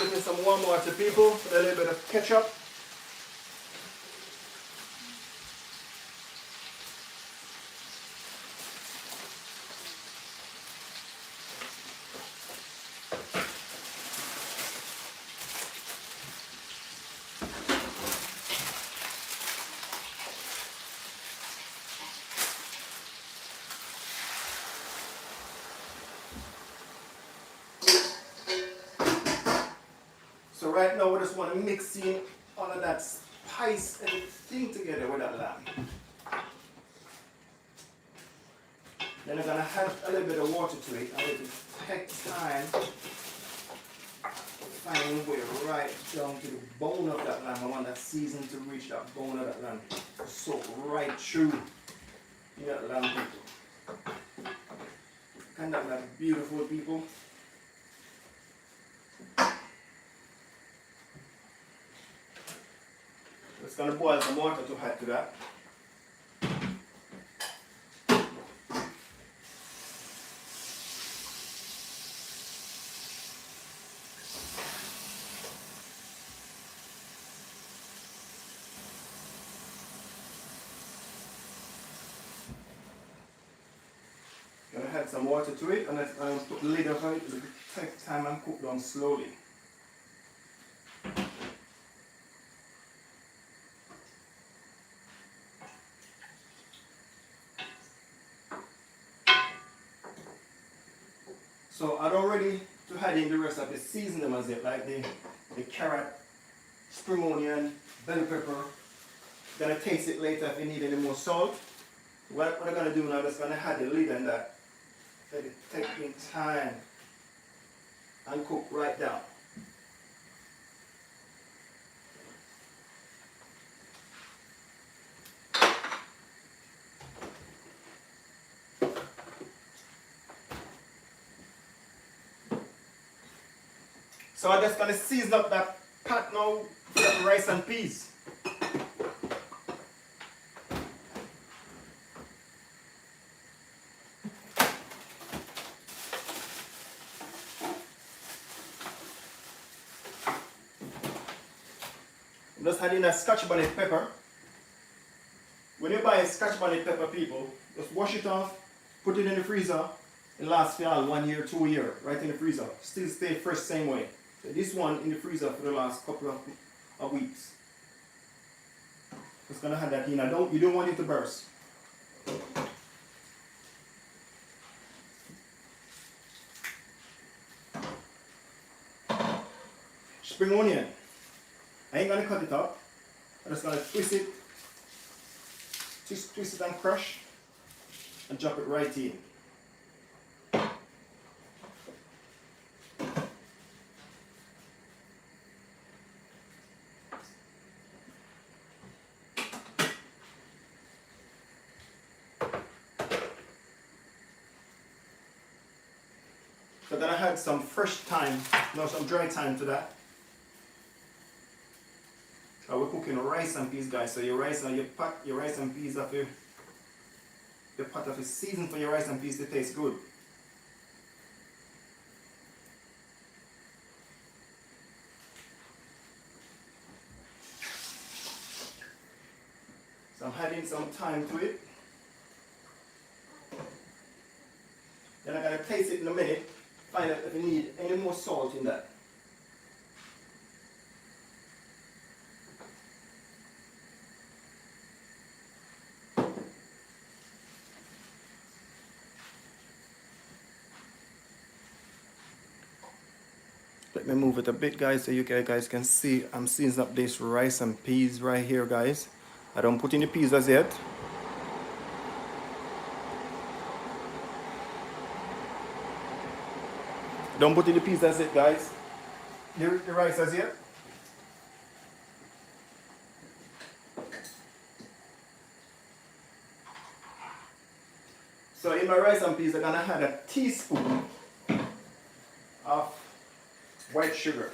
put in some warm water, people, with a little bit of ketchup. So right now we just want to mix in all of that spice, everything together with that lamb. Then I'm going to add a little bit of water to it. I need to take time to find a way right down to the bone of that lamb. I want that season to reach that bone of that lamb. Soak right through in that lamb, people. Kind of like beautiful, people. Just going to boil some water to add to that. Going to add some water to it, and I'm going to put the lid over it. It'll take time and cook down slowly. So I don't ready to add in the rest of the seasoning as it, like the carrot, spring onion, bell pepper. Gonna taste it later if you need any more salt. What I'm gonna do now is gonna add the lid on that. Let it take in time and cook right down. So I'm just gonna season up that pot now with the rice and peas. I'm just adding a scotch bonnet pepper. When you buy a scotch bonnet pepper, people, just wash it off, put it in the freezer. It lasts for 1 year, 2 years, right in the freezer. Still stay fresh same way. So this one in the freezer for the last couple of weeks. Just gonna add that in. You don't want it to burst. Spring onion. I ain't gonna cut it up. I'm just gonna twist it and crush and drop it right in. So I'm gonna add some fresh thyme, some dry thyme to that. We're cooking rice and peas, guys. So your rice and your rice and peas of your pot of a season for your rice and peas to taste good. So I'm adding some thyme to it. Then I'm gonna taste it in a minute. Find out if you need any more salt in that. Let me move it a bit, guys, so you guys can see I'm seasoning up this rice and peas right here, guys. I don't put in the peas as yet. Don't put in the peas as yet, guys. The rice as yet. So in my rice and peas, I'm gonna add a teaspoon of white sugar.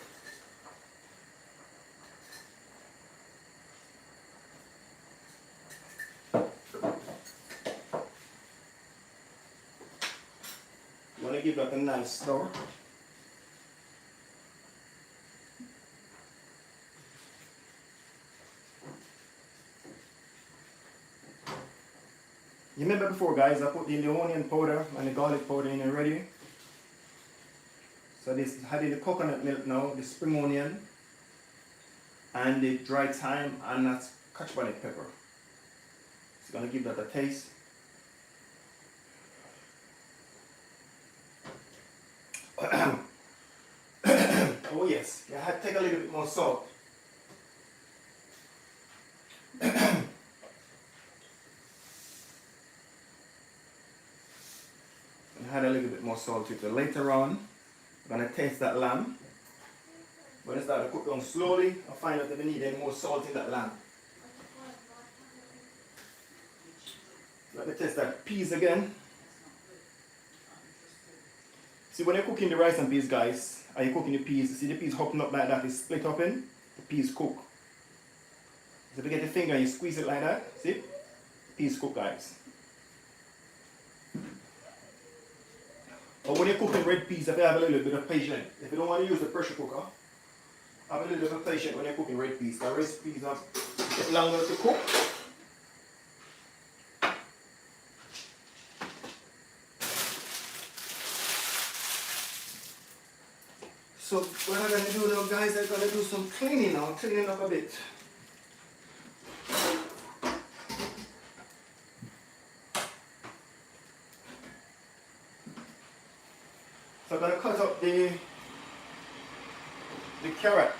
You want to give that a nice stir. You remember before, guys, I put in the onion powder and the garlic powder in already. So this adding the coconut milk now, the spring onion, and the dry thyme, and that's cachebonic pepper. It's gonna give that a taste. Oh yes, you had to take a little bit more salt. Add a little bit more salt to it. So later on, I'm gonna taste that lamb. When I start to cook down slowly, I'll find out if I need any more salt in that lamb. Let me test that peas again. See, when you're cooking the rice and peas, guys, and you're cooking the peas, see the peas hopping up like that, it's split up in, the peas cook. So if you get your finger and you squeeze it like that, see? Peas cook, guys. Or when you're cooking red peas, if you have a little bit of patience, if you don't want to use the pressure cooker, have a little bit of patience when you're cooking red peas. The red peas are get longer to cook. So what I'm going to do now, guys, I'm going to do some cleaning now, cleaning up a bit. So I'm going to cut up the carrot.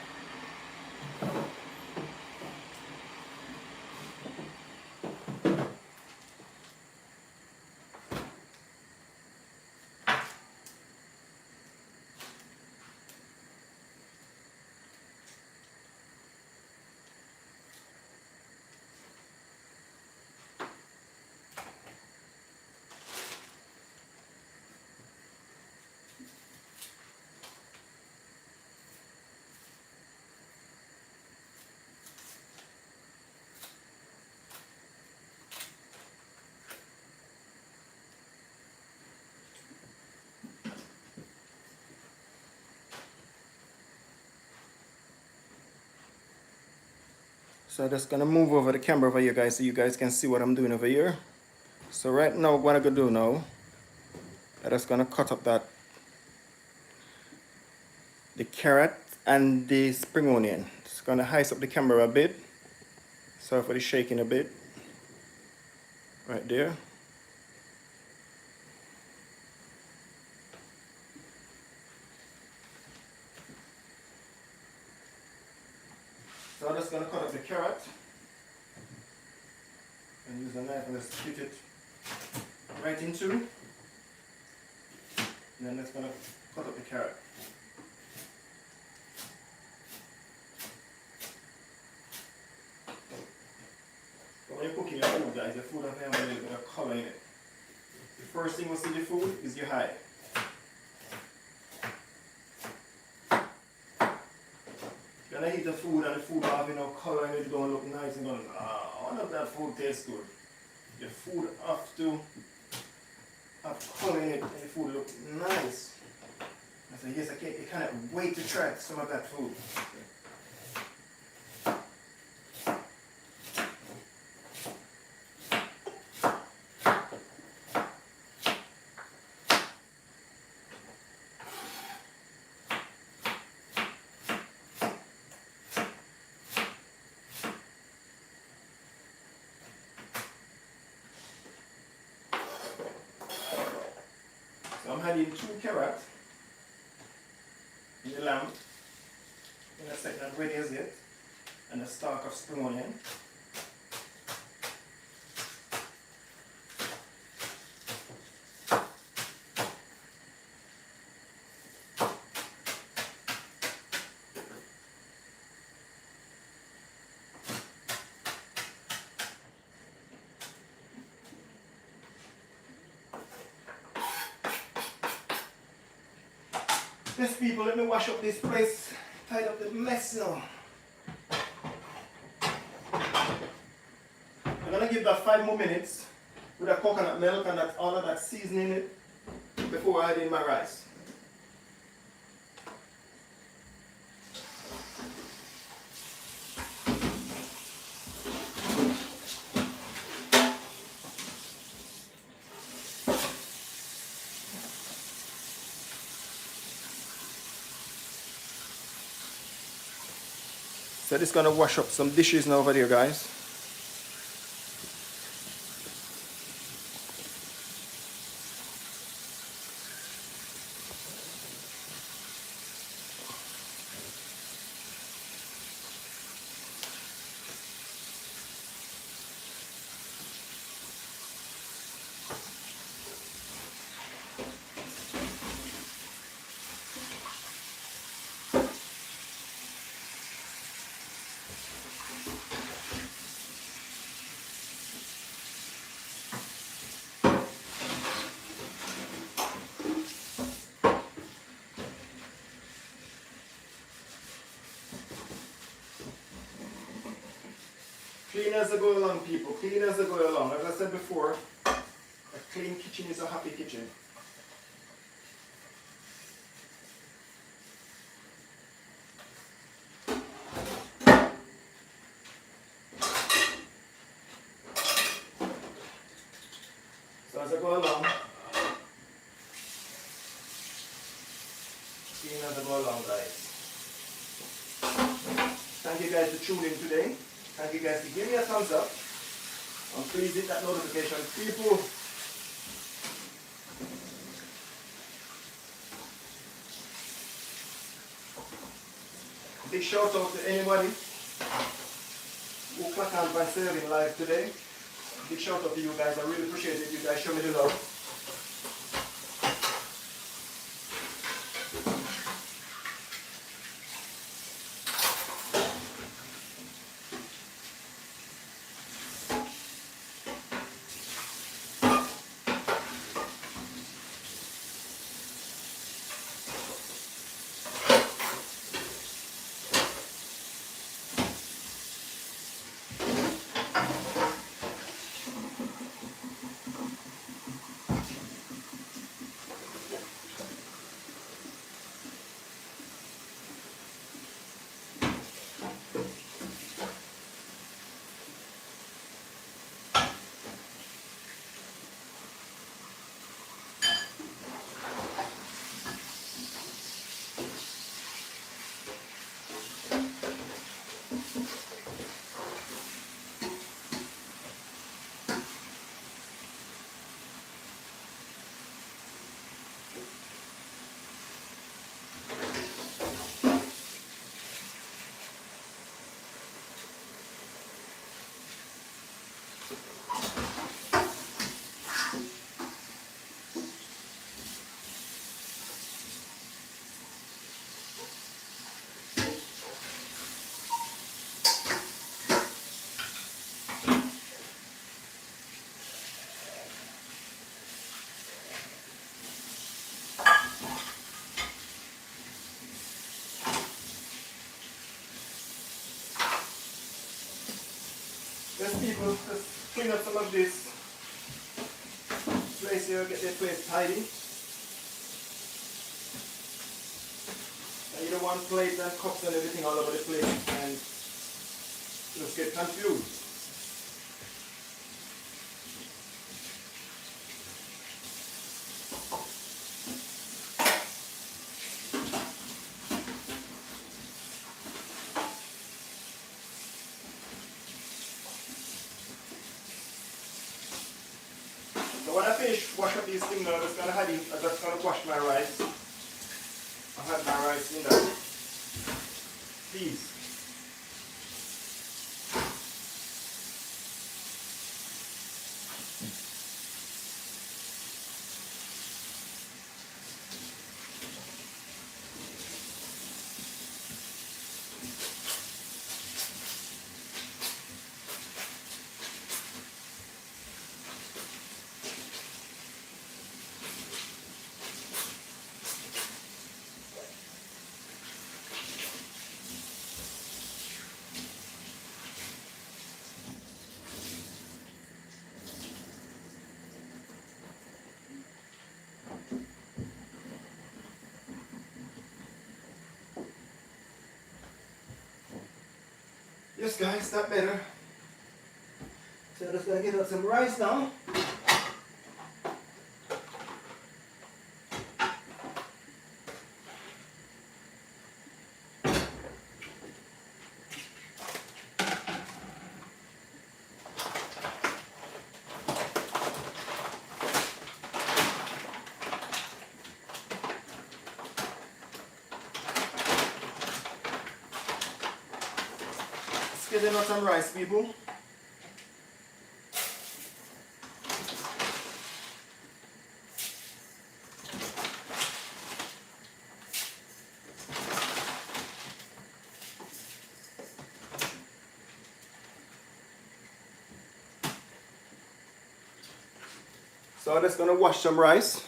So I'm just gonna move over the camera over here, guys, so you guys can see what I'm doing over here. So right now, what I'm gonna do now, I'm just gonna cut up the carrot and the spring onion. Just gonna ice up the camera a bit. Sorry for the shaking a bit. Right there. So I'm just going to cut up the carrot and use a knife and just split it right in two. And then just going to cut up the carrot. But when you're cooking your food, guys, your food has to have a little bit of color in it. The first thing you see the food is your eye. When I eat the food and the food have color and it don't look nice and going, I wonder if that food tastes good. The food have to have color in it and the food look nice. I said, yes, I cannot wait to try some of that food. So I'm adding 2 carrots in the lamb. In a second, not ready as yet. And a stalk of spring onion. Yes, people, let me wash up this place, tidy up the mess now. I'm gonna give that 5 more minutes with the coconut milk and all of that seasoning in it before I add in my rice. So this is gonna wash up some dishes now over there, guys. Clean as I go along, people. Clean as I go along. As I said before, a clean kitchen is a happy kitchen. So as I go along, clean as I go along, guys. Thank you guys for tuning in today. Thank you guys for giving me a thumbs up. And please hit that notification. People, big shout out to anybody who clicked on my serving live today. Big shout out to you guys. I really appreciate it. You guys show me the love. Yes, people, just clean up some of this place here, get this place tidy. And you don't want plates and cups and everything all over the place and just get confused. So when I finish wash up these things, I'm just gonna wash my rice. I have my rice in there. Please. Yes guys, that better. So I'm just gonna get out some rice now. Getting out some rice, people. So I'm just gonna wash some rice.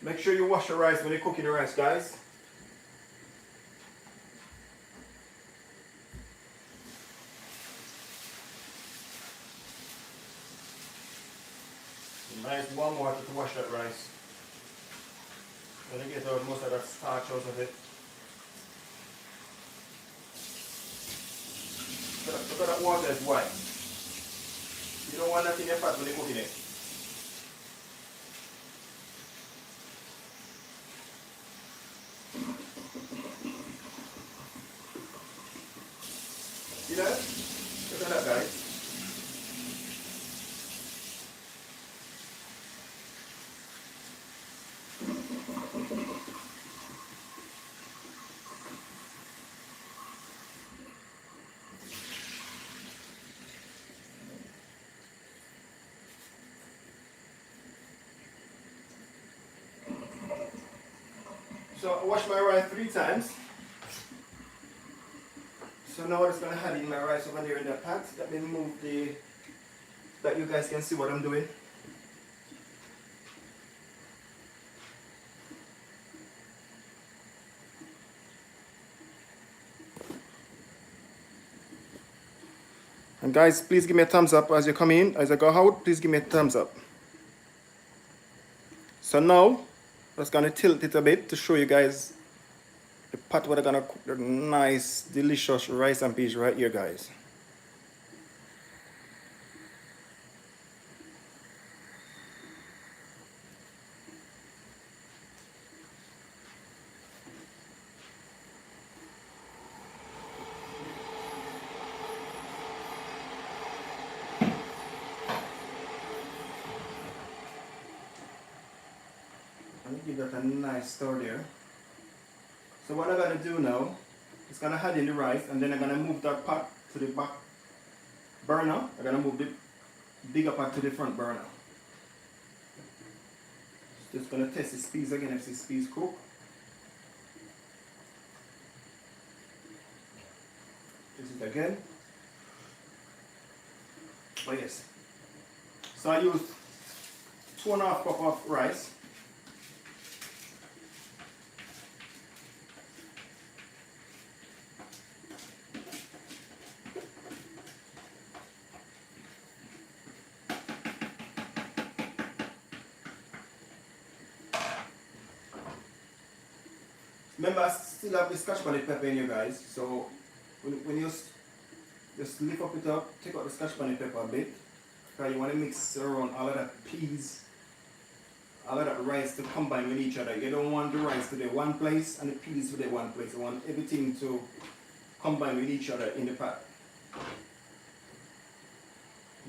Make sure you wash the rice when you're cooking the rice, guys. Nice warm water to wash that rice. Gonna get out most of that starch out of it. Look at that water is white. You don't want that in your pot when you're cooking it. See that? Look at that, guys. So I wash my rice 3 times. So now I'm just gonna add in my rice over there in the pot. Let me move that you guys can see what I'm doing. And guys, please give me a thumbs up as you come in. As I go out, please give me a thumbs up. So now, I'm just gonna tilt it a bit to show you guys the pot where I'm gonna cook the nice, delicious rice and peas right here, guys. Let me give that a nice stir there. So what I'm gonna do now is gonna add in the rice, and then I'm gonna move that pot to the back burner. I'm gonna move the bigger pot to the front burner. Just gonna test this peas again if this peas cook. Test it again. Oh yes. So I use 2.5 cup of rice. Remember, I still have the scotch bonnet pepper in you guys, so when you just lift up it up, take out the scotch bonnet pepper a bit, because you want to mix around all of that peas, all of that rice to combine with each other. You don't want the rice to be one place and the peas to be one place. You want everything to combine with each other in the pot.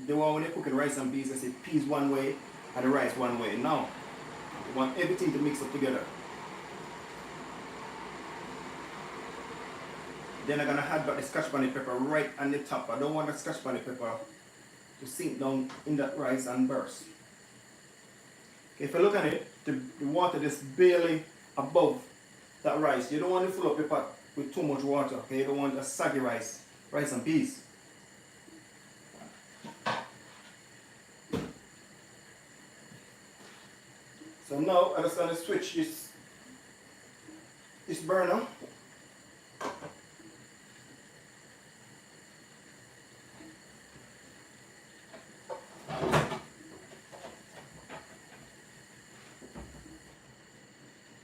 The one when you're cooking rice and peas, I say peas one way and the rice one way. Now, you want everything to mix up together. Then I'm going to add back the scotch bonnet pepper right on the top. I don't want the scotch bonnet pepper to sink down in that rice and burst. Okay, if you look at it, the water is barely above that rice. You don't want to fill up your pot with too much water. Okay, you don't want a saggy rice and peas. So now I'm just going to switch this burner.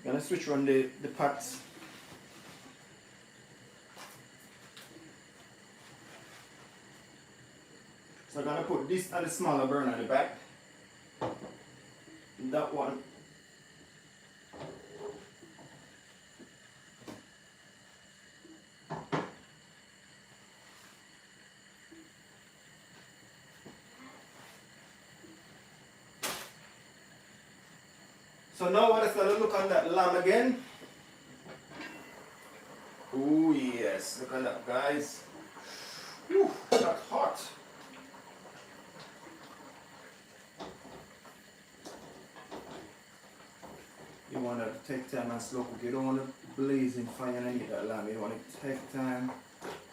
I'm going to switch on the pots. So I'm going to put this on the smaller burner at the back. That one. So now we're just going to look on that lamb again. Oh yeah. yes, look at that, guys. Whew, that's hot. You want to take time and slow cook. You don't want to blazing fire underneath that lamb. You want to take time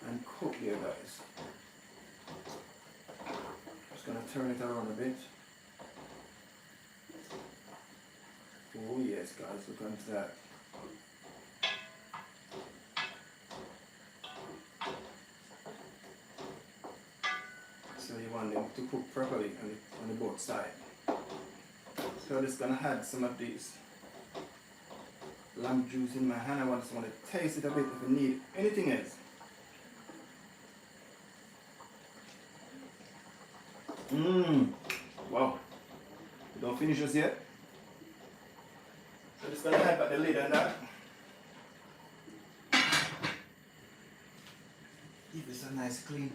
and cook here, guys. Just gonna turn it around a bit. Oh yes, guys, look at that. So you want them to cook properly on the both sides. So I'm just gonna add some of these lamb juice in my hand. I just want to taste it a bit if I need anything else. Wow. Don't finish this yet. So I'm just gonna add back the lid on that. Give this a nice clean.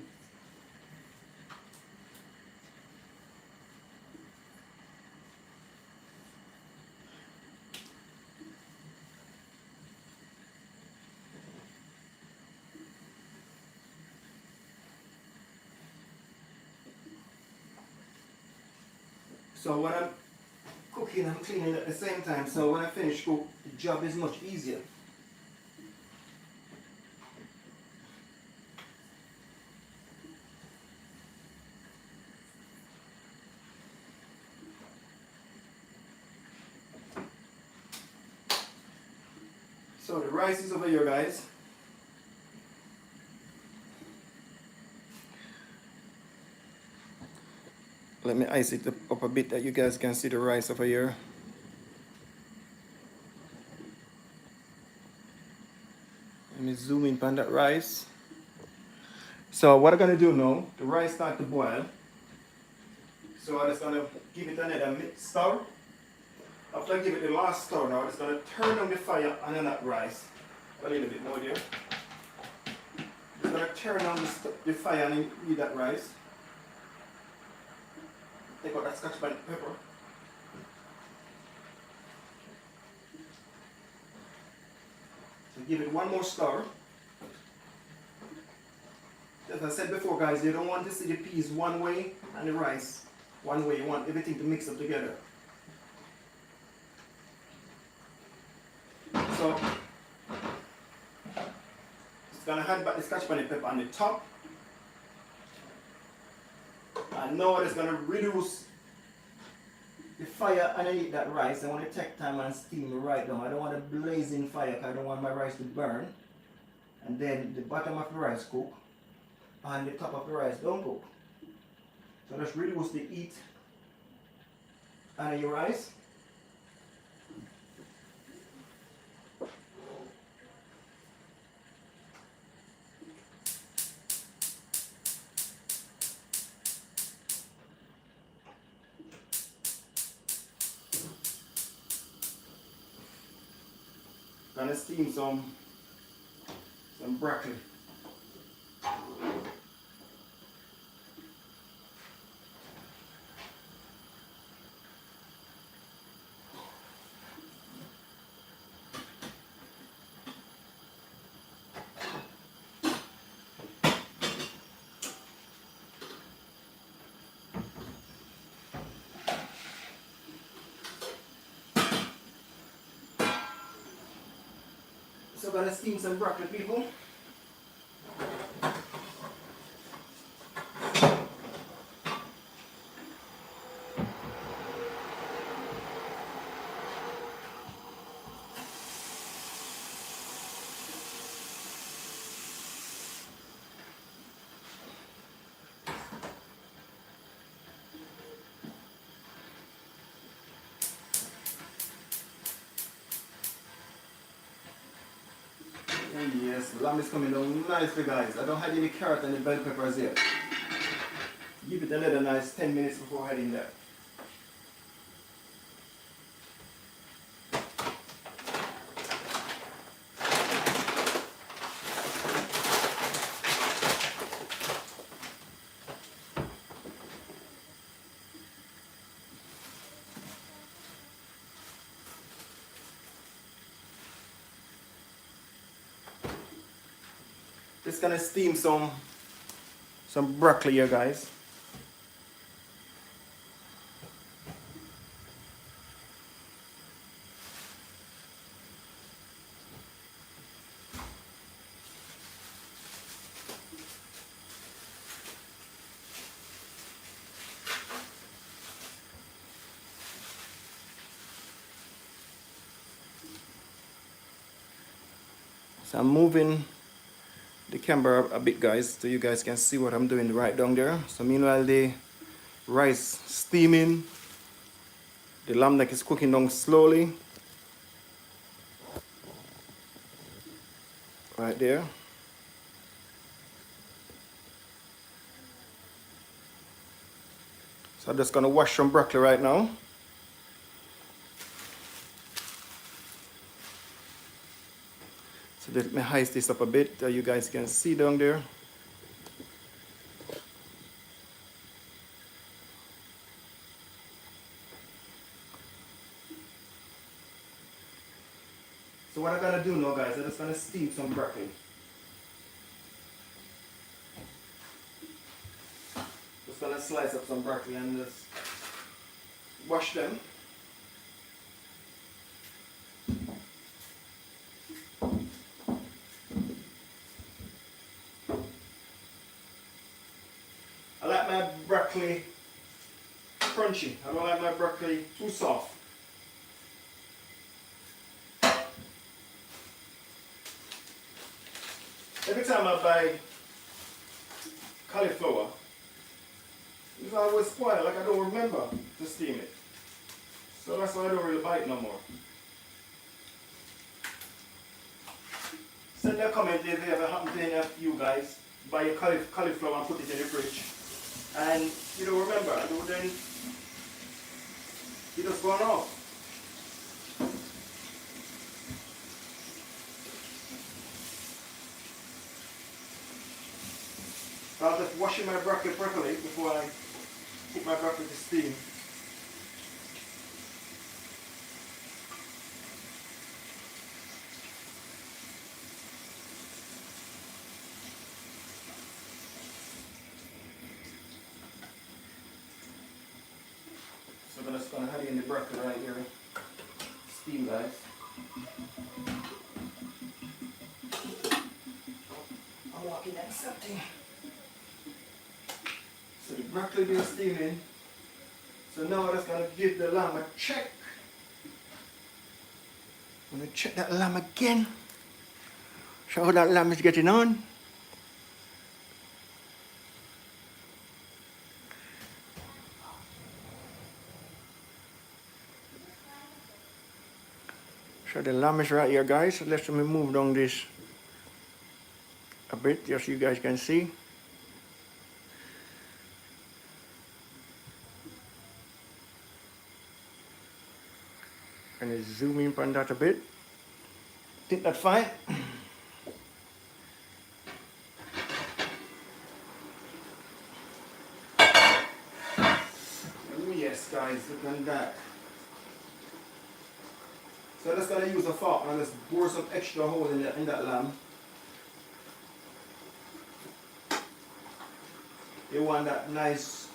So when I'm cooking, I'm cleaning at the same time. So when I finish cook, the job is much easier. So the rice is over here, guys. Let me ice it up a bit that you guys can see the rice over here. Let me zoom in on that rice. So what I'm gonna do now, the rice start to boil. So I'm just gonna give it another stir. After I give it the last stir now, I'm just gonna turn on the fire on that rice. A little bit more there. Just gonna turn on the fire and eat that rice. Take out that scotch bonnet pepper. So give it one more stir. As I said before, guys, you don't want to see the peas one way and the rice one way. You want everything to mix up together. So it's gonna add back the scotch bonnet pepper on the top. And now it's gonna reduce the fire underneath that rice. I want to take time and steam it right down. I don't want a blazing fire because I don't want my rice to burn. And then the bottom of the rice cook and the top of the rice don't cook. So just reduce the heat under your rice. Gonna steam some broccoli. So I'm gonna steam some broccoli, people. Oh yes, the lamb is coming down nicely, guys. I don't have any carrot and the bell peppers yet. Give it another nice 10 minutes before heading there. Just gonna steam some broccoli here, guys. So I'm moving the camera a bit, guys, so you guys can see what I'm doing right down there. So meanwhile the rice steaming, the lamb neck is cooking down slowly right there. So I'm just gonna wash some broccoli right now. So let me heist this up a bit so you guys can see down there. So what I'm gonna do now, guys, I'm just gonna steam some broccoli. Just gonna slice up some broccoli and just wash them. I like my broccoli crunchy. I don't like my broccoli too soft. Every time I buy cauliflower, it's always spoiled, like I don't remember to steam it. So that's why I don't really buy it no more. Send me a comment if it ever happened to any of you guys. Buy your cauliflower and put it in the fridge. And you don't remember, and then you just gone off. So I'm just washing my broccoli properly before I put my broccoli to steam. So I'm just gonna have it in the broccoli right here. Steam, guys. I'm walking at something. So the broccoli been steaming. So now I'm just gonna give the lamb a check. I'm gonna check that lamb again. Show how that lamb is getting on. So the lamb is right here, guys. So let me move down this a bit, just so you guys can see. And zoom in on that a bit. Think that's fine. Oh yes, guys, look at that. So I'm just gonna use a fork and just bore some extra holes in that lamb. You want that nice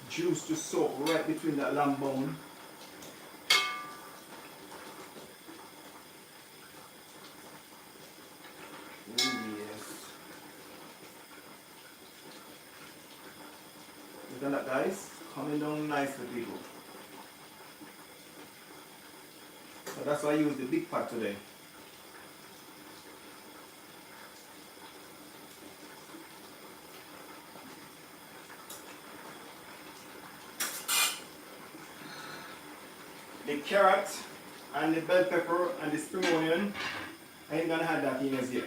juice to soak right between that lamb bone. Oh yes. Look at that, guys. Coming down nicely, people. So that's why I use the big pot today. The carrot and the bell pepper and the spring onion, I ain't gonna have that in as yet.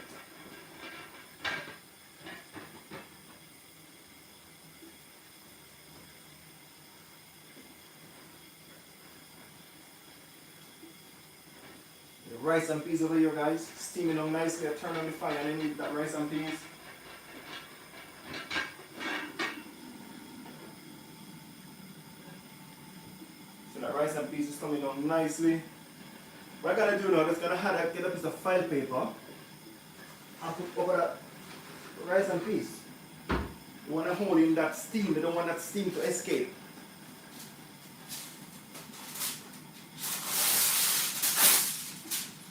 The rice and peas over here, guys, steaming up nicely. I turn on the fire and then eat that rice and peas. So that rice and peas is coming down nicely. What I'm gonna do now, I'm just gonna get a piece of file paper and put over that rice and peas. You want to hold in that steam. You don't want that steam to escape.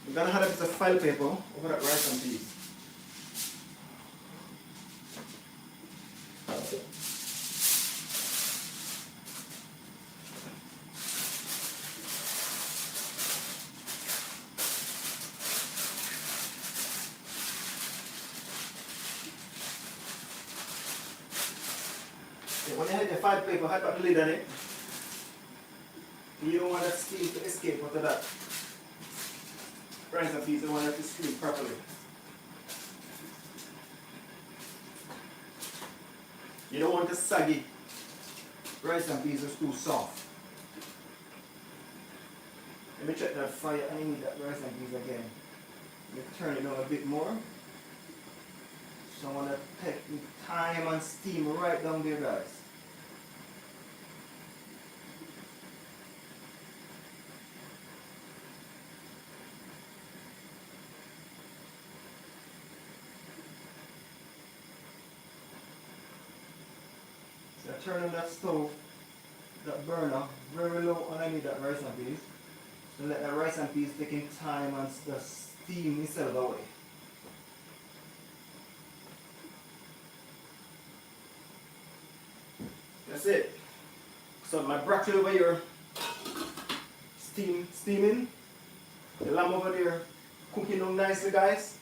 We're going to have a piece of file paper over that rice and peas. When you have the file paper, have got the lid on it. You don't want that steam to escape out of that rice and peas. You don't want it to steam properly. You don't want the saggy rice and peas is too soft. Let me check that fire. I need that rice and peas again. Let me turn it on a bit more. So I want to take the time and steam right down there, guys. So I turn on that stove, that burner, very low underneath that rice and peas. So let that rice and peas taking time and the steam itself away. That's it. So my broccoli over here steaming. The lamb over there cooking down nicely, guys.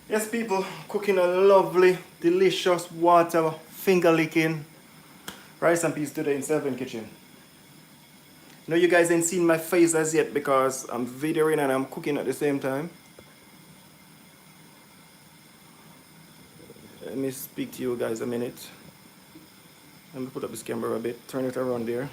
Yes, people, cooking a lovely, delicious, water, finger licking rice and peas today in Seven Kitchen. I know you guys ain't seen my face as yet because I'm videoing and I'm cooking at the same time. Let me speak to you guys a minute. Let me put up this camera a bit, turn it around there.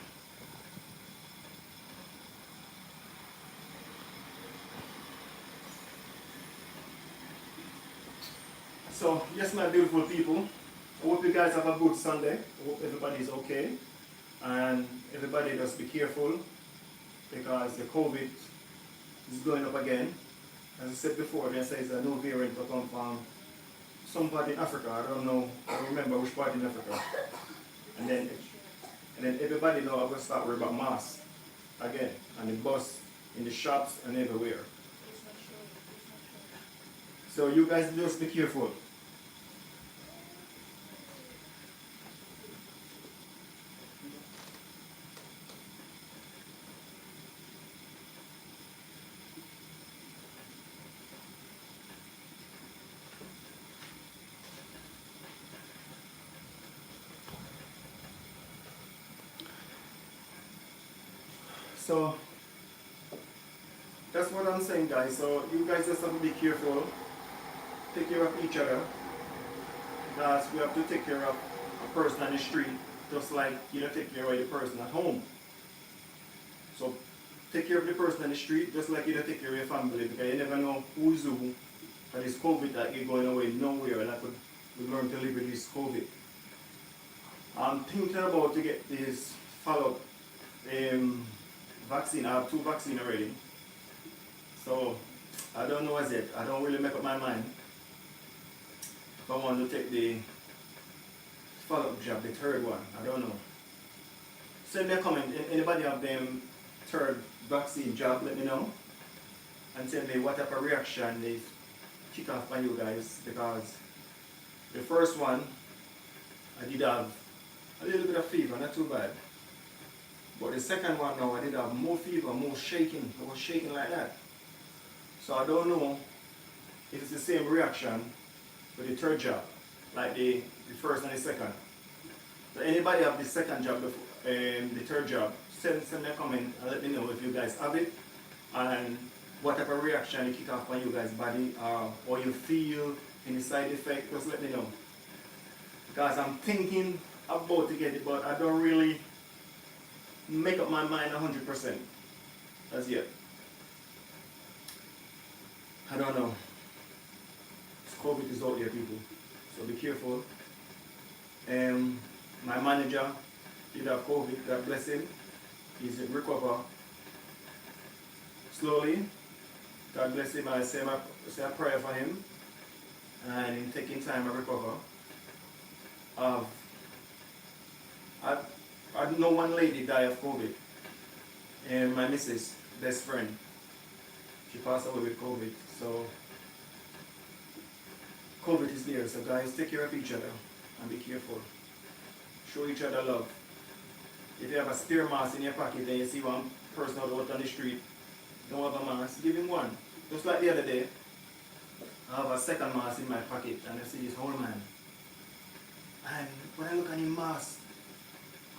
So, yes, my beautiful people, I hope you guys have a good Sunday. I hope everybody's okay. And everybody just be careful because the COVID is going up again. As I said before, they say it's a new variant to come from some part in Africa. I don't remember which part in Africa. And then everybody know I'm going to start worrying about masks again. And the bus, in the shops and everywhere. So you guys just be careful. So that's what I'm saying, guys. So you guys just have to be careful. Take care of each other. Because we have to take care of a person on the street just like you don't take care of the person at home. So take care of the person on the street just like you don't take care of your family because you never know who's who. And this COVID that is going away nowhere and I could learn to live with this COVID. I'm thinking about to get this follow-up vaccine. I have 2 vaccines already. So I don't know as yet. I don't really make up my mind if I want to take the follow-up jab, the 3rd one. I don't know. Send me a comment. Anybody have them 3rd vaccine jab, let me know. And tell me what type of reaction they kick off by you guys. Because the first one, I did have a little bit of fever, not too bad. But the second one now, I did have more fever, more shaking. I was shaking like that. So I don't know if it's the same reaction with the 3rd jab, like the first and the second. So anybody have the 2nd jab, the 3rd jab, send me a comment and let me know if you guys have it. And what type of reaction it kick off on you guys' body, or you feel, any side effect, just let me know. Because I'm thinking about to get it, but I don't really make up my mind 100% as yet. I don't know. COVID is out there, people, so be careful. My manager did have COVID, God bless him. He's recover slowly. God bless him. I say a prayer for him, and in taking time to recover. I know one lady died of COVID, and my missus, best friend, she passed away with COVID. So COVID is there. So guys, take care of each other and be careful. Show each other love. If you have a spare mask in your pocket and you see one person out on the street, don't have a mask, give him one. Just like the other day, I have a second mask in my pocket and I see this old man. And when I look at his mask,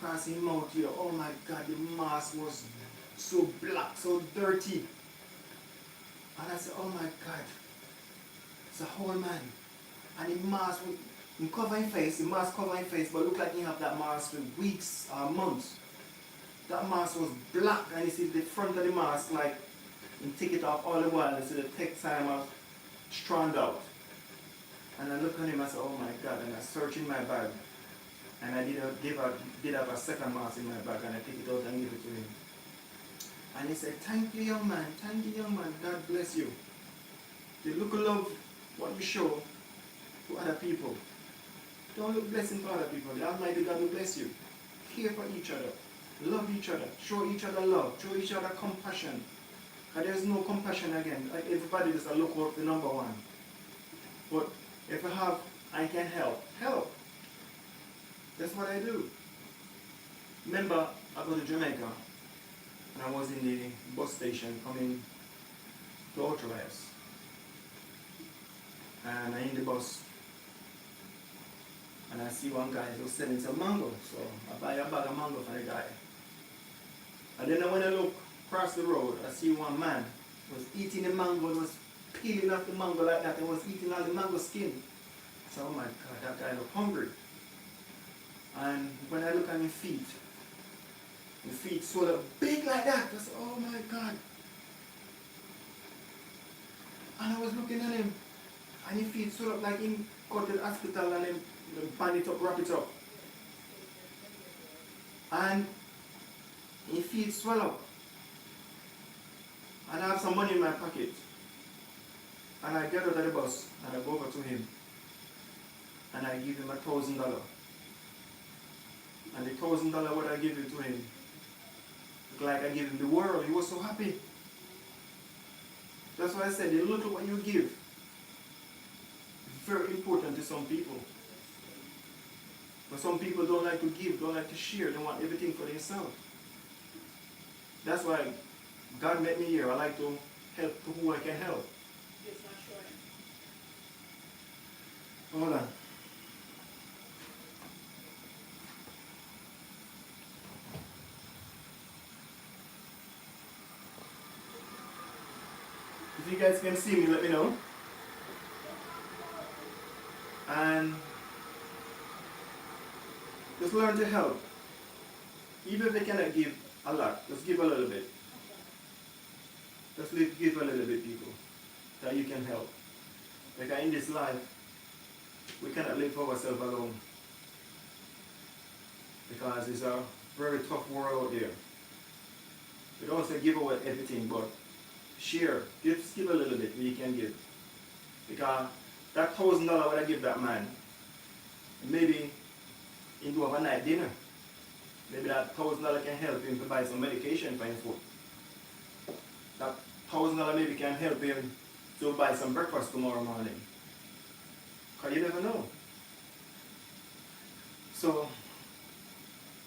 crossing him out here, oh my God, the mask was so black, so dirty. And I said, oh my God, it's a whole man. And the mask, he cover his face, the mask cover his face, but look like he have that mask for weeks or months. That mask was black, and you see the front of the mask, like, you take it off all the while, and see the take time of strand out. And I look at him, I said, oh my God, and I search in my bag. And I did have a second mask in my bag, and I take it out and give it to him. And he said, thank you, young man, God bless you. The look of love, what you show to other people. Don't look blessing for other people. The Almighty God will bless you. Care for each other. Love each other. Show each other love. Show each other compassion. Because there's no compassion again. Like everybody just look out for number one. But if I have, I can help. Help. That's what I do. Remember, I go to Jamaica and I was in the bus station coming to Outerwest. And I'm in the bus. And I see one guy who's selling some mango. So I buy a bag of mango for the guy. And then when I look across the road, I see one man was eating the mango, was peeling off the mango like that, and was eating all the mango skin. I said, oh my God, that guy looked hungry. And when I look at his feet swelled up big like that. I said, oh my God. And I was looking at him, and his feet swelled up like him go to the hospital and him band it up, wrap it up. And his feet swell up. And I have some money in my pocket. And I get out of the bus and I go over to him. And I give him $1,000. And the $1,000 what I give it to him, look like I give him the world. He was so happy. That's why I said the little what you give is very important to some people. But some people don't like to give, don't like to share, they want everything for themselves. That's why God made me here. I like to help to who I can help. Hold on. If you guys can see me, let me know. And just learn to help. Even if they cannot give a lot, just give a little bit. Just give a little bit, people, that you can help. Like in this life, we cannot live for ourselves alone. Because it's a very tough world out there. We don't say give away everything, but share. Just give a little bit when you can give. Because that $1,000 what I give that man, maybe he do have a night dinner. Maybe that $1,000 can help him to buy some medication for his food. That $1,000 maybe can help him to buy some breakfast tomorrow morning. Because you never know. So,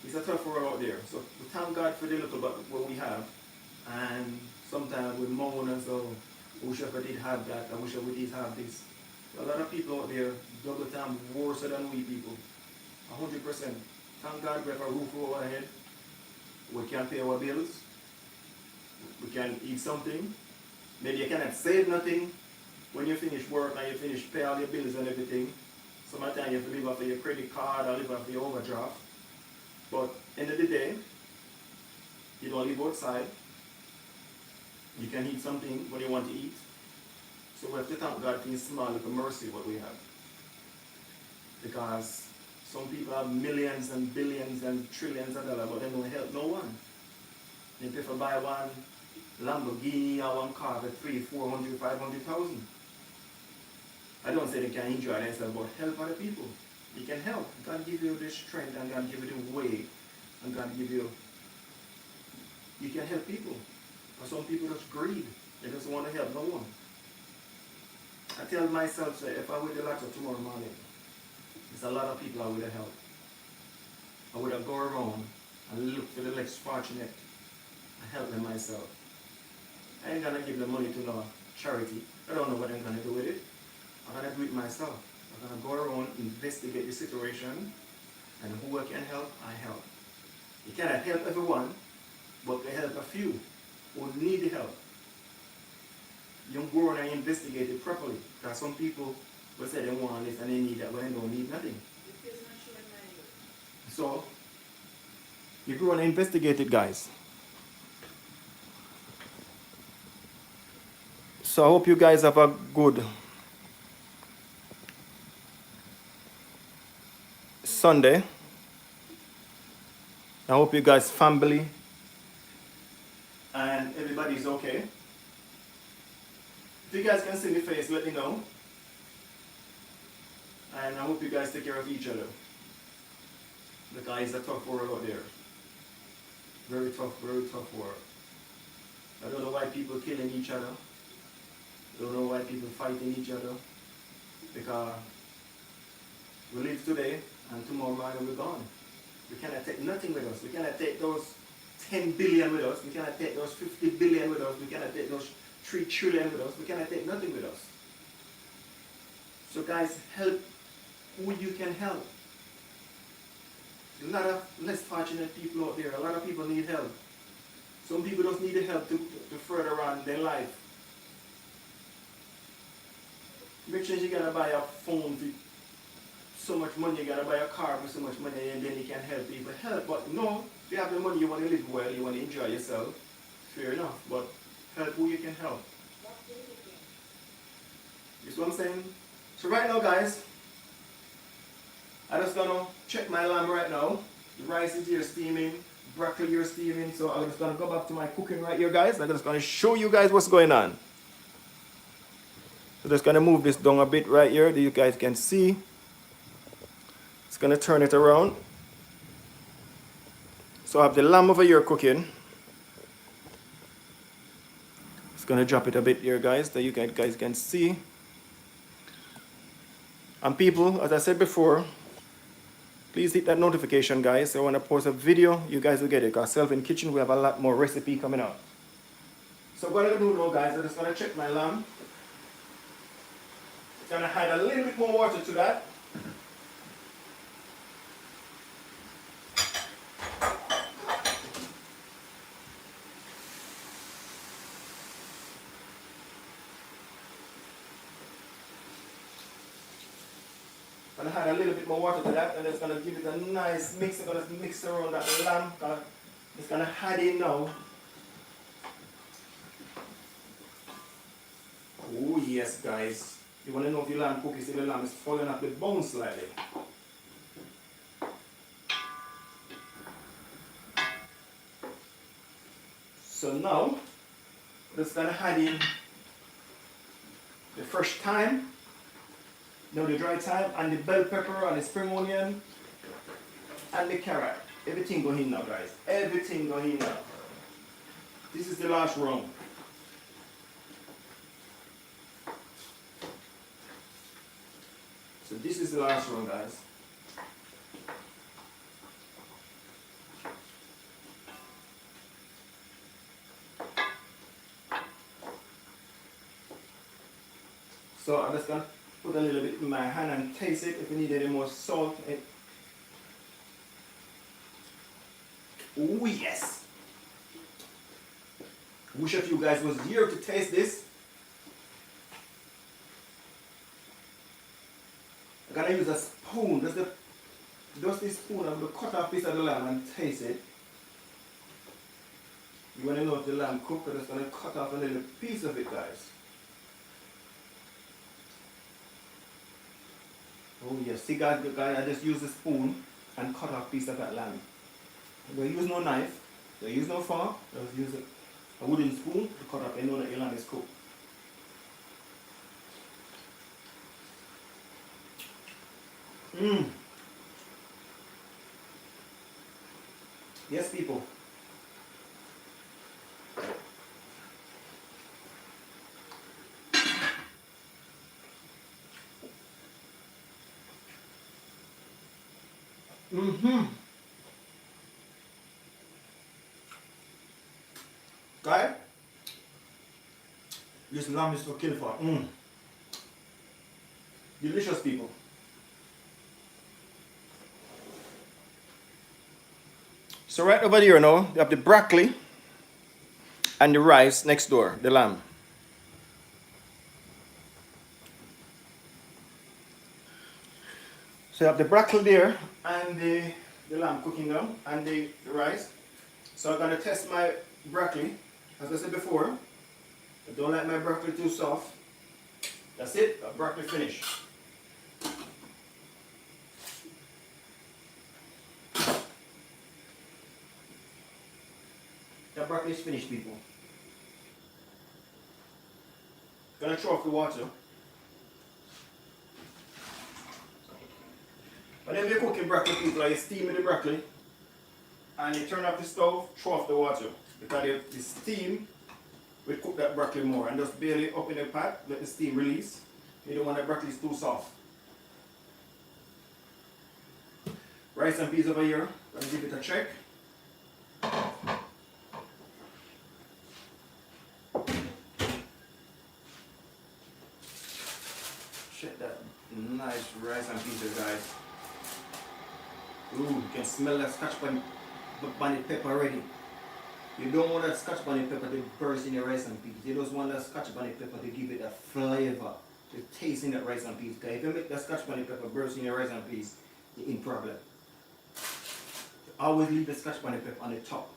it's a tough world out there. So, we thank God for the little bit what we have. And sometimes we moan and so, I wish I did have that, I wish I did have this. A lot of people out there, double time worse than we people. 100%. Thank God we have a roof over our head. We can pay our bills. We can eat something. Maybe you cannot save nothing when you finish work and you finish pay all your bills and everything. Sometimes you have to live off of your credit card or live off of your overdraft. But end of the day, you don't live outside. You can eat something when you want to eat. So we have to thank God for His small little mercy what we have. Because some people have millions and billions and trillions of dollars, but they don't help no one. They prefer buy one Lamborghini or one car for 300, 400, 500,000. I don't say they can enjoy themselves, but help other people. You can help. God give you the strength and God give you the way. And God give you, you can help people. But some people just greed. They just want to help no one. I tell myself, say, if I win the lotto tomorrow morning, there's a lot of people I would have helped. I would have go around and look for the less fortunate and help them myself. I ain't gonna give the money to no charity. I don't know what I'm gonna do with it. I'm gonna do it myself. I'm gonna go around, investigate the situation, and who I can help, I help. You cannot help everyone, but you help a few who need the help. You go around and investigate it properly. Because some people will say they want this and they need that, but they don't need nothing. So, you go and investigate it, guys. So I hope you guys have a good Sunday. I hope you guys' family and everybody's okay. If you guys can see my face, let me know. And I hope you guys take care of each other. Because it's a tough world out there. Very tough world. I don't know why people killing each other. I don't know why people fighting each other. Because we live today and tomorrow morning we're gone. We cannot take nothing with us. We cannot take those 10 billion with us. We cannot take those 50 billion with us. We cannot take those 3 trillion with us. We cannot take nothing with us. So guys, help who you can help. A lot of less fortunate people out there. A lot of people need help. Some people just need the help to further on their life. Make sure you gotta buy a phone for so much money, you gotta buy a car for so much money, and then you can help people. Help, but no, if you have the money, you want to live well, you want to enjoy yourself, fair enough, but help who you can help. You see what I'm saying? So right now, guys, I'm just gonna check my lamb right now. The rice is here steaming, broccoli here steaming, so I'm just gonna go back to my cooking right here, guys. I'm just gonna show you guys what's going on. So just gonna move this down a bit right here that you guys can see. It's gonna turn it around. So I have the lamb over here cooking. It's gonna drop it a bit here, guys, that you guys can see. And people, as I said before, please hit that notification, guys. So when I post a video, you guys will get it. Because Self in Kitchen, we have a lot more recipe coming out. So what I'm gonna do now, guys, I'm just gonna check my lamb. Gonna add a little bit more water to that. Gonna add a little bit more water to that, and it's gonna give it a nice mix. I'm gonna mix around that lamb. It's gonna add in now. Oh yes, guys. You want to know if your lamb cookies, if the lamb is falling off the bone slightly. So now, we're just going to add in the fresh thyme, now the dry thyme, and the bell pepper, and the spring onion, and the carrot. Everything go in now, guys. Everything go in now. This is the last round. So this is the last one, guys. So I'm just gonna put a little bit in my hand and taste it if you need any more salt. Oh yes! Wish if you guys was here to taste this. gonna use a spoon, just this spoon. I'm gonna cut off a piece of the lamb and taste it. You wanna know if the lamb cooked, I'm just gonna cut off a little piece of it, guys. Oh yes, see guys, I just use a spoon and cut off a piece of that lamb. Don't use no knife, don't use no fork, just use a wooden spoon to cut off and know that your lamb is cooked. Mmm. Yes, people. Mm-hmm. Guys, this lamb is to kill for. Delicious, people. So right over here now, you have the broccoli and the rice next door, the lamb. So you have the broccoli there and the lamb cooking down and the rice. So I'm gonna test my broccoli. As I said before, I don't like my broccoli too soft. That's it, the broccoli finished. The broccoli is finished, people. Gonna throw off the water. Whenever you're cooking broccoli, people, you steaming the broccoli and you turn off the stove, throw off the water. Because the steam will cook that broccoli more. And just barely open the pot, let the steam release. You don't want the broccoli too soft. Rice and peas over here, let me give it a check. Check that nice rice and peas there, guys. Ooh, you can smell that scotch bonnet pepper already. You don't want that scotch bonnet pepper to burst in your rice and peas. You just want that scotch bonnet pepper to give it a flavor, the taste in that rice and peas. Because if you make that scotch bonnet pepper burst in your rice and peas, you're in problem. So always leave the scotch bonnet pepper on the top.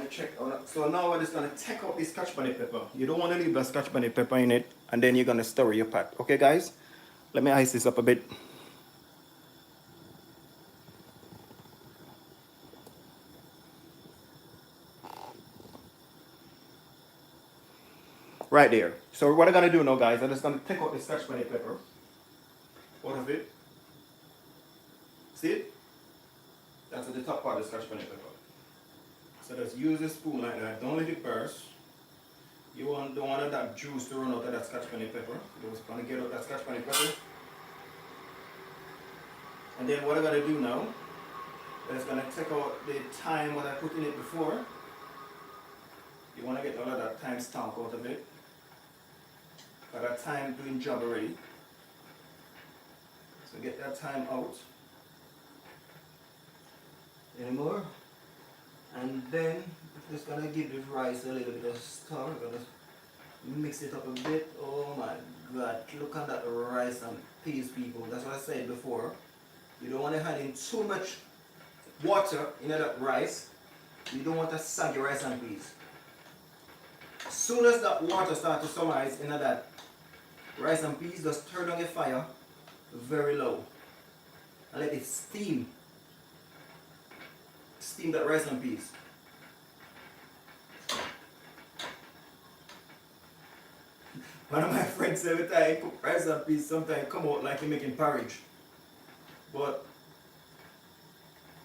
Check. So now we're just going to take out the scotch bonnet pepper. You don't want to leave the scotch bonnet pepper in it, and then you're going to stir your pot. Okay, guys? Let me ice this up a bit. Right there. So what I'm going to do now, guys, I'm just going to take out the scotch bonnet pepper out of it. See it? That's at the top part of the scotch bonnet pepper. So just use a spoon like that. Don't let it burst. You don't want that juice to run out of that scotch bonnet pepper. You just want to get out that scotch bonnet pepper. And then what I'm going to do now is going to take out the thyme what I put in it before. You want to get all of that thyme stalk out of it. Got that thyme doing job already. So get that thyme out. Any more? And then I'm just gonna give the rice a little bit of stir. I'm gonna mix it up a bit. Oh my god, look at that rice and peas, people. That's what I said before. You don't want to add in too much water in that rice. You don't want to soggy rice and peas. As soon as that water starts to summarize in that rice and peas, just turn on your fire very low and let it steam. Steam that rice and peas. One of my friends every time I cook rice and peas, sometimes come out like you're making porridge. But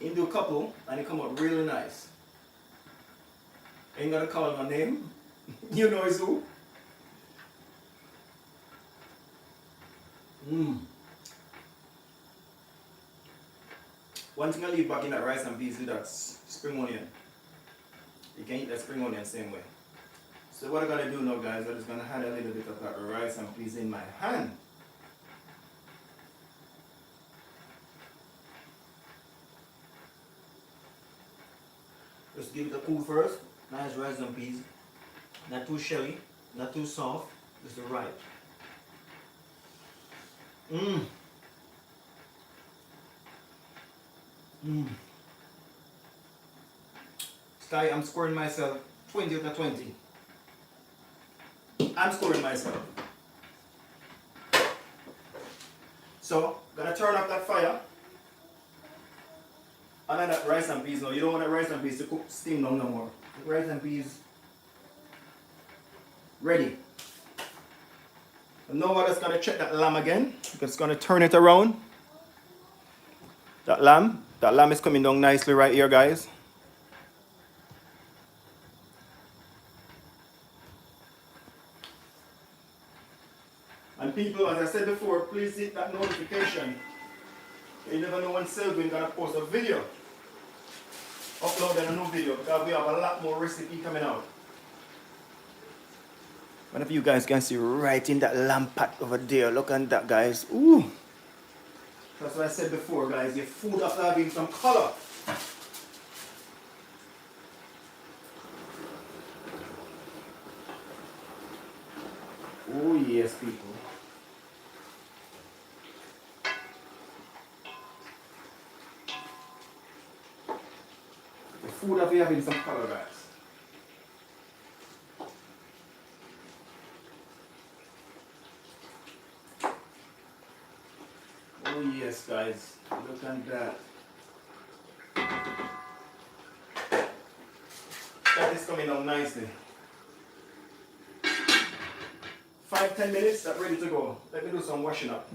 he do a couple and it come out really nice. Ain't gonna call my name. You know it's who? One thing I leave back in that rice and peas is that spring onion. You can eat that spring onion same way. So what I'm gonna do now, guys, I'm just gonna add a little bit of that rice and peas in my hand. Just give it a cool first. Nice rice and peas. Not too shelly, not too soft. Just the right. Mmm. Mmm. Sky, I'm scoring myself 20 out of 20. I'm scoring myself. So, gonna turn off that fire. And then that rice and peas now. You don't want that rice and peas to cook steam down no more. The rice and peas ready. And now we're just gonna check that lamb again. We're just gonna turn it around. That lamb is coming down nicely right here, guys. And people, as I said before, please hit that notification. You never know when Selvin gonna post a video. Upload a new video because we have a lot more recipe coming out. One of you guys can see right in that lamb pot over there. Look at that, guys. Ooh. That's what I said before, guys. Your food after having some color. Oh yes, people. The food after having some color, guys. Oh yes, guys. Look at that. That is coming out nicely. 5-10 minutes, that's ready to go. Let me do some washing up.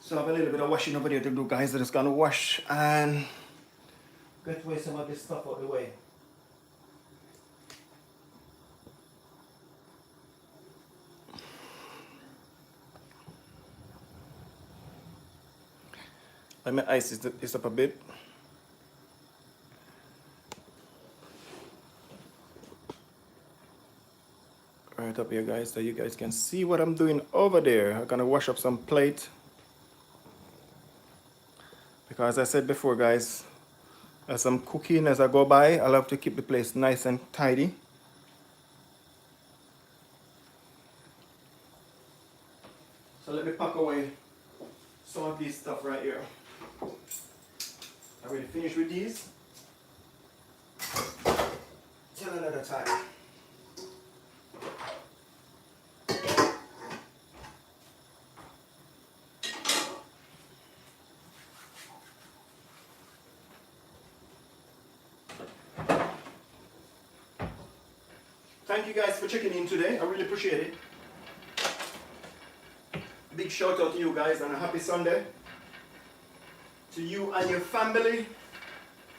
So I have a little bit of washing over there to do, guys. I'm just gonna wash and get away some of this stuff out of the way. Let me ice this up a bit. Right up here, guys, so you guys can see what I'm doing over there. I'm gonna wash up some plate. Because as I said before, guys, as I'm cooking, as I go by, I love to keep the place nice and tidy. So let me pack away some of this stuff right here. I already finished with these. Till another time. Thank you guys for checking in today. I really appreciate it. Big shout out to you guys and a happy Sunday. To you and your family.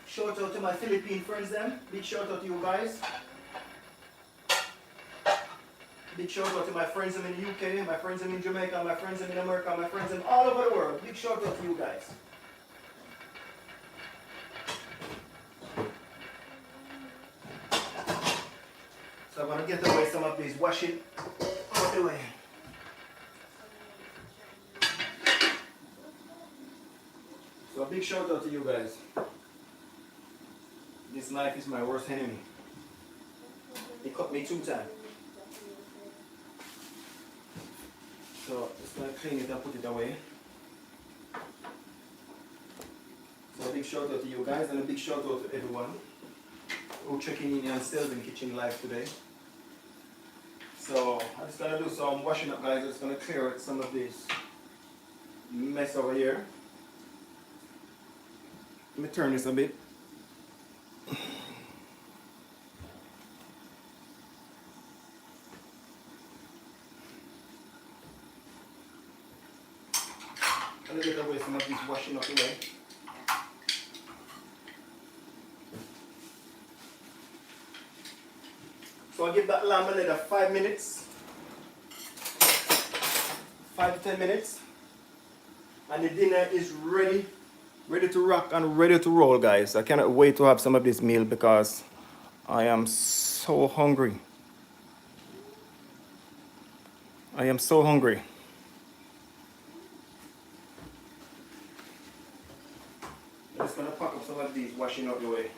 Shout out to my Philippine friends then. Big shout out to you guys. Big shout out to my friends in the UK, my friends in Jamaica, my friends in America, my friends in all over the world. Big shout out to you guys. So I'm going to get away some of these washing out the way. So a big shout out to you guys. This knife is my worst enemy. It cut me 2 times. So just going to clean it and put it away. So a big shout out to you guys and a big shout out to everyone who checking in on Selvin Kitchen Live today. So I'm just going to do some washing up, guys. I'm just going to clear out some of this mess over here. Let me turn this a bit. I'll get away some of this washing up the way. So I'll give that lamb another 5 minutes. 5 to 10 minutes. And the dinner is ready. Ready to rock and ready to roll, guys. I cannot wait to have some of this meal because I am so hungry. I am so hungry. just gonna pack up some of these, washing out the way.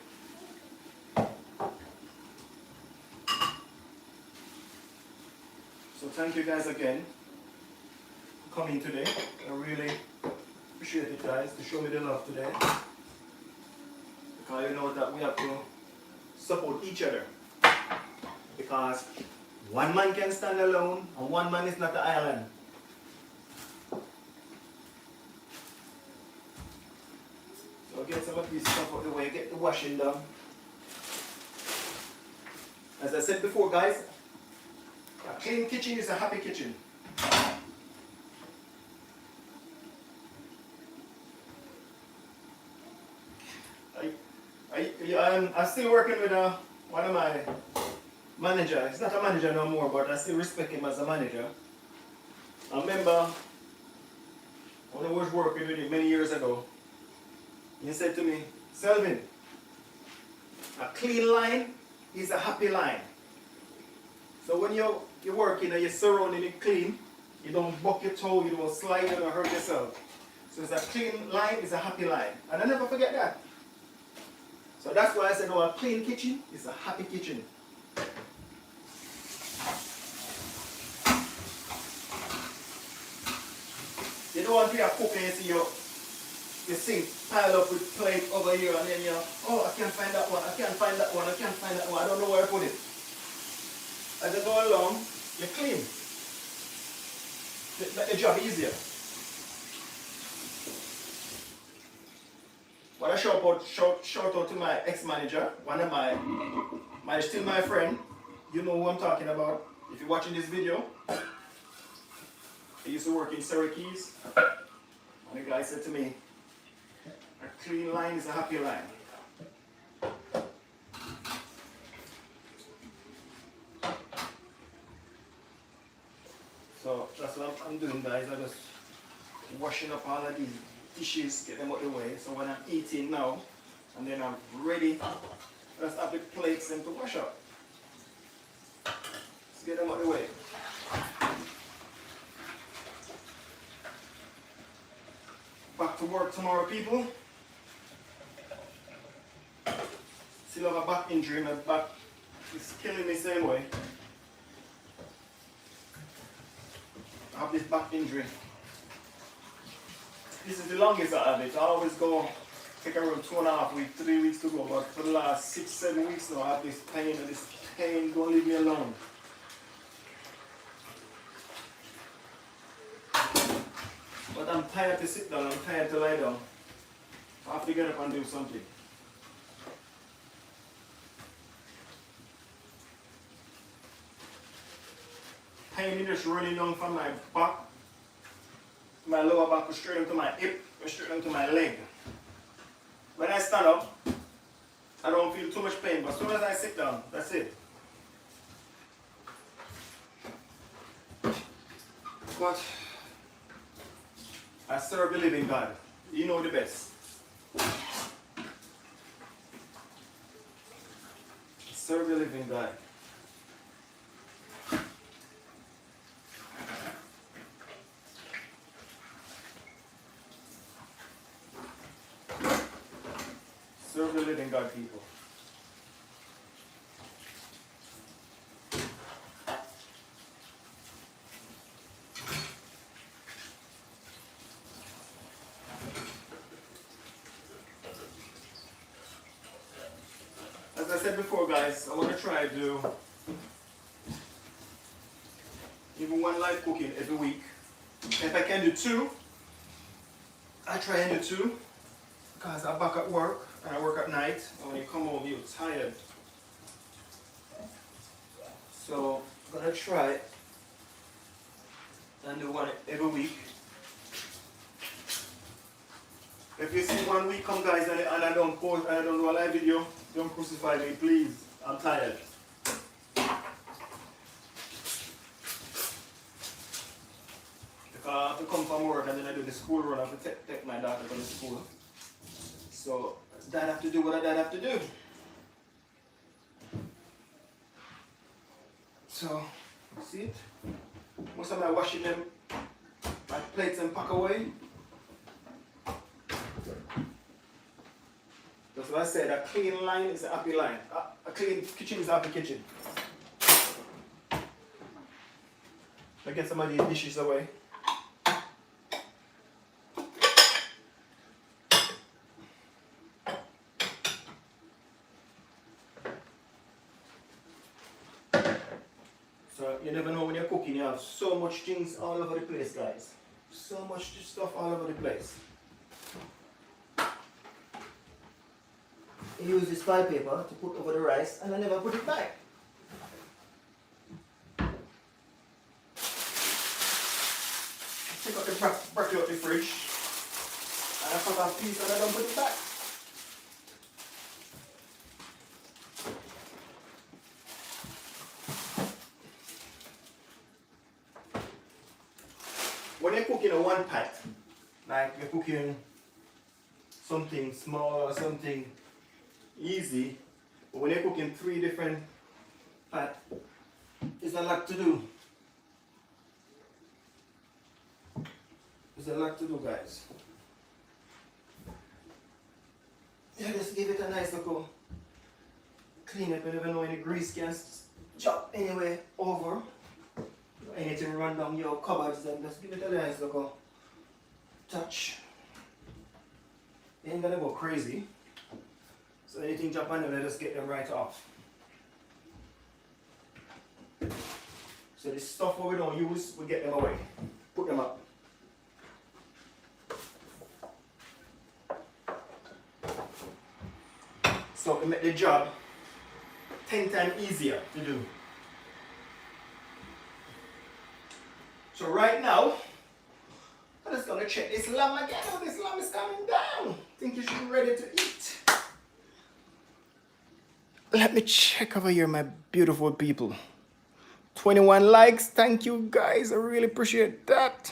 So thank you guys again for coming today. I really appreciate it, guys, to show me the love today. Because you know that we have to support each other. Because one man can stand alone and one man is not an island. So get some of this stuff out of the way, get the washing done. As I said before, guys, a clean kitchen is a happy kitchen. I'm still working with one of my managers. He's not a manager no more, but I still respect him as a manager. I remember when I was working with him many years ago, he said to me, Selvin, a clean line is a happy line. So when you're working and you're surrounding it clean, you don't buck your toe, you don't slide, you don't hurt yourself. So it's a clean line is a happy line. And I never forget that. So that's why I said, oh, a clean kitchen is a happy kitchen. You don't want to be a cook and you see your sink piled up with plate over here and then oh, I can't find that one, I can't find that one, I can't find that one, I don't know where I put it. As you go along, you're clean. Make the job easier. But I shout out to my ex-manager, one of my still my friend. You know who I'm talking about. If you're watching this video, I used to work in Syracuse. And the guy said to me, a clean line is a happy line. So that's what I'm doing, guys. I'm just washing up all of these dishes, get them out of the way. So when I'm eating now, and then I'm ready, I just have the plates and to wash up. Let's get them out of the way. Back to work tomorrow, people. Still have a back injury. My back is killing me same way. I have this back injury. This is the longest I have it. I always take around 2.5 weeks, 3 weeks to go. But for the last 6-7 weeks now, I have this pain, and this pain don't leave me alone. But I'm tired to sit down, I'm tired to lie down. I have to get up and do something. Pain is just running down from my back. My lower back was straight into my hip, straight into my leg. When I stand up, I don't feel too much pain, but as soon as I sit down, that's it. But I serve the living God. You know the best. I serve the living God. Serve the living God, people. As I said before, guys, I want to try to do even one live cooking every week. If I can do 2, I try and do 2 because I'm back at work. And I work at night, and when you come home, you're tired. So, I'm gonna try and do one every week. If you see 1 week come, guys, and I don't post, and I don't do a live video, don't crucify me, please. I'm tired. Because I have to come from work, and then I do the school run. I have to take my daughter to the school. So, Dad have to do what I dad have to do. So, see it? Most of my washing them, my plates and pack away. That's what I said, a clean line is a happy line. A clean kitchen is a happy kitchen. I get some of these dishes away. So you never know when you're cooking, you have so much things all over the place, guys. So much stuff all over the place. I use this file paper to put over the rice and I never put it back. Take out the broccoli out the fridge and I cut off piece and I don't put it back. When you're cooking a one pot, like you're cooking something small or something easy, but when you're cooking 3 different pots, there's a lot to do. There's a lot to do, guys. Yeah, just give it a nice little clean up. You never know any grease can chop anywhere over. Anything run down your cupboards, then just give it a nice little touch. You ain't gonna go crazy. So anything jump on them, let us get them right off. So this stuff what we don't use, we get them away. Put them up. So we make the job 10 times easier to do. So right now, I'm just gonna check this lamb again. Oh, this lamb is coming down. I think you should be ready to eat. Let me check over here, my beautiful people. 21 likes, thank you guys. I really appreciate that.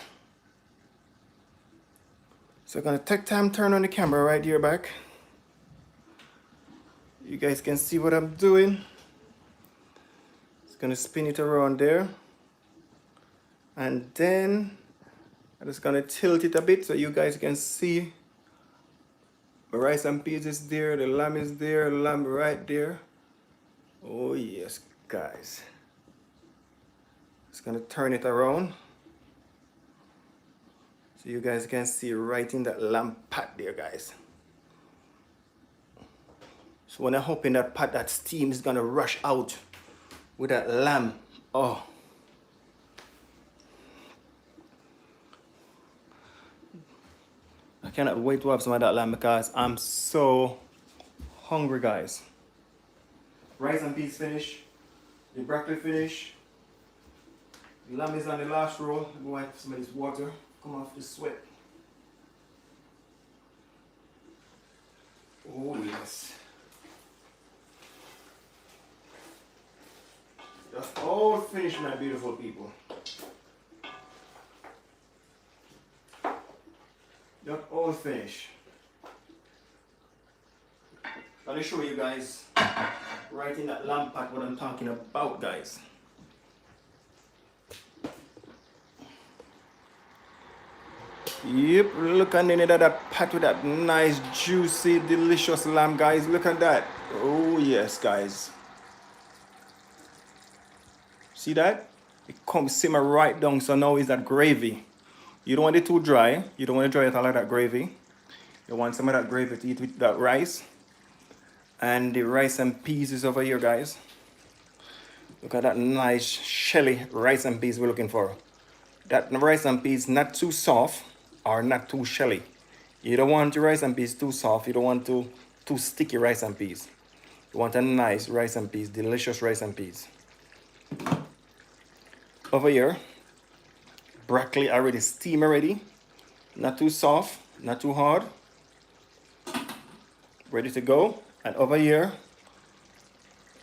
So I'm gonna take time, turn on the camera right here back. You guys can see what I'm doing. Just gonna spin it around there. And then I'm just gonna tilt it a bit so you guys can see the rice and peas is there, the lamb is there, the lamb right there. Oh yes, guys. Just gonna turn it around so you guys can see right in that lamb pot there, guys. So when I open that pot, that steam is gonna rush out with that lamb. Oh. I cannot wait to have some of that lamb because I'm so hungry, guys. Rice and peas finished. The broccoli finished. The lamb is on the last roll. Let me wipe some of this water. Come off the sweat. Oh yes. That's all finished, my beautiful people. That's all finished. Let me show you guys right in that lamb pot what I'm talking about, guys. Yep, look underneath that pot with that nice, juicy, delicious lamb, guys. Look at that. Oh yes, guys. See that? It comes simmer right down, so now is that gravy. You don't want it too dry. You don't want to dry it all like that gravy. You want some of that gravy to eat with that rice. And the rice and peas is over here, guys. Look at that nice shelly rice and peas we're looking for. That rice and peas not too soft or not too shelly. You don't want your rice and peas too soft. You don't want too sticky rice and peas. You want a nice rice and peas, delicious rice and peas. Over here, broccoli already steam already. Not too soft, not too hard. Ready to go. And over here,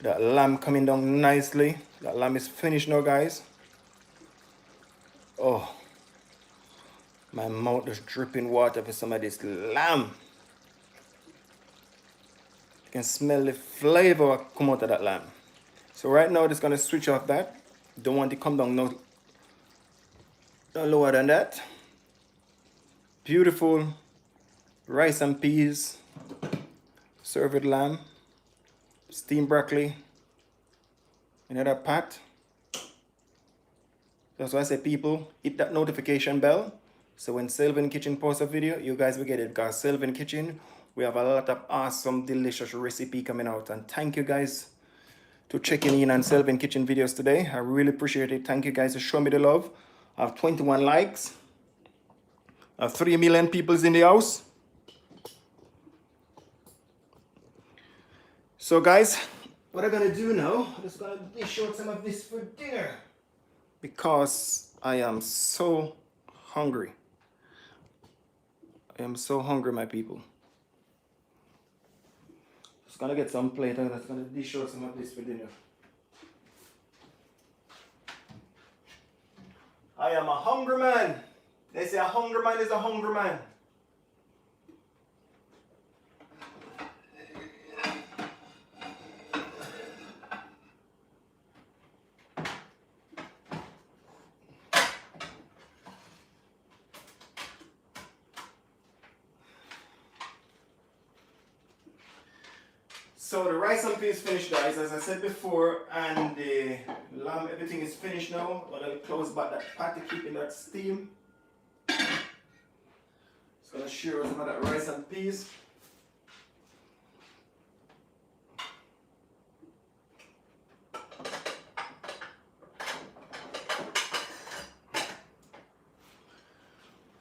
that lamb coming down nicely. That lamb is finished now, guys. Oh, my mouth is dripping water for some of this lamb. You can smell the flavor come out of that lamb. So right now, just gonna switch off that. Don't want it to come down no lower than that. Beautiful rice and peas, serve with lamb, steamed broccoli, another pot. That's why I say, people, hit that notification bell. So when Sylvan Kitchen posts a video, you guys will get it. Because Sylvan Kitchen, we have a lot of awesome, delicious recipe coming out. And thank you guys to checking in on Sylvan Kitchen videos today. I really appreciate it. Thank you guys for showing me the love. I have 21 likes. I have 3 million people in the house. So guys, what I'm gonna do now, I'm just gonna dish out some of this for dinner. Because I am so hungry. I am so hungry, my people. Just gonna get some plate and I'm just gonna dish out some of this for dinner. I am a hungry man. They say a hungry man is a hungry man. So the rice and peas finished, guys, as I said before, and the lamb, everything is finished now. I'm gonna close back that pot to keep in that steam. Just gonna share some of that rice and peas.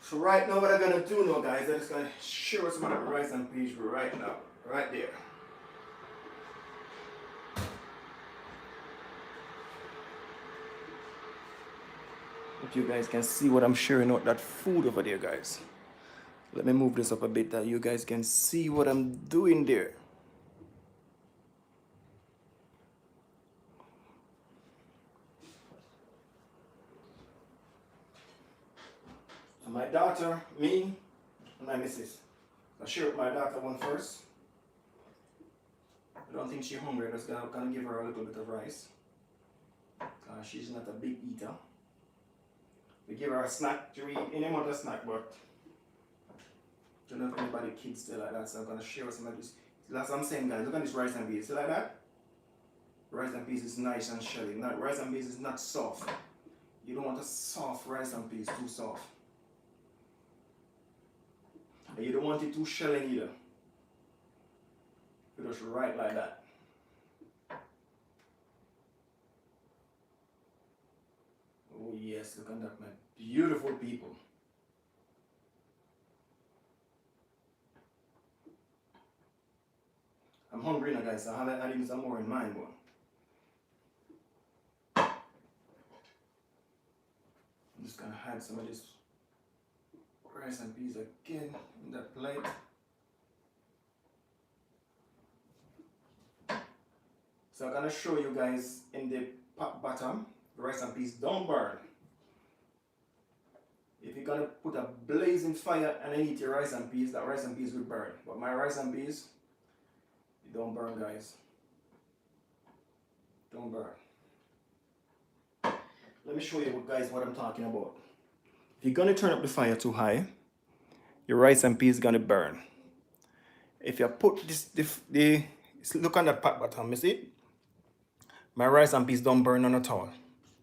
So right now, what I'm gonna do now, guys, I'm just gonna share some of that rice and peas right now, right there. If you guys can see what I'm sharing out that food over there, guys. Let me move this up a bit that you guys can see what I'm doing there. So my daughter, me, and my missus. I'll share with my daughter one first. I don't think she's hungry. I'm just gonna give her a little bit of rice. She's not a big eater. We give her a snack to eat, any amount of snack, but I don't know if anybody kids still like that, so I'm gonna share some of this. That's what I'm saying, guys. Look at this rice and peas. See like that? Rice and peas is nice and shelly. Rice and peas is not soft. You don't want a soft rice and peas, too soft. And you don't want it too shelly either. You just right like that. Oh yes, look at that, man. Beautiful people. I'm hungry now, guys, so I have even some more in mind, but I'm just gonna add some of this rice and peas again in that plate. So I'm gonna show you guys in the pot bottom, the rice and peas don't burn. If you're gonna put a blazing fire and then eat your rice and peas, that rice and peas will burn. But my rice and peas, it don't burn, guys. Don't burn. Let me show you guys what I'm talking about. If you're gonna turn up the fire too high, your rice and peas is gonna burn. If you put look on that pot bottom, you see? My rice and peas don't burn none at all.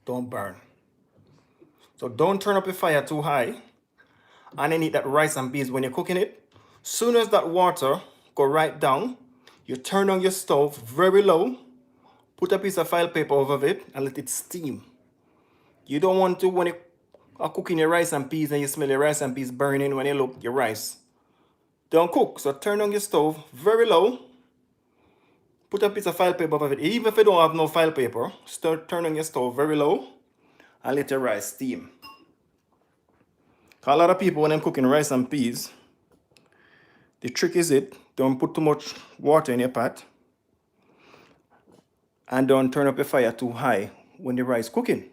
Don't burn. So don't turn up the fire too high and then eat that rice and peas when you're cooking it. Soon as that water go right down, you turn on your stove very low, put a piece of file paper over it and let it steam. You don't want to, when you are cooking your rice and peas and you smell your rice and peas burning when you look your rice. Don't cook. So turn on your stove very low, put a piece of file paper over it. Even if you don't have no file paper, turn on your stove very low and let your rice steam. A lot of people, when I'm cooking rice and peas, the trick is don't put too much water in your pot and don't turn up the fire too high when the rice cooking,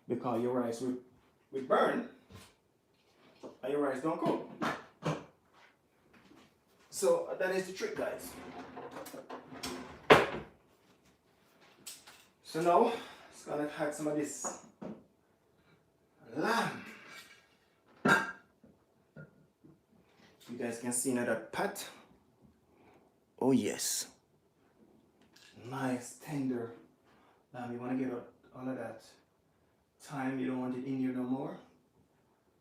because your rice will burn and your rice don't cook. So that is the trick, guys. So now it's gonna add some of this lamb. You guys can see now that pot Oh yes. Nice, tender lamb. You want to get all of that thyme. You don't want it in here no more.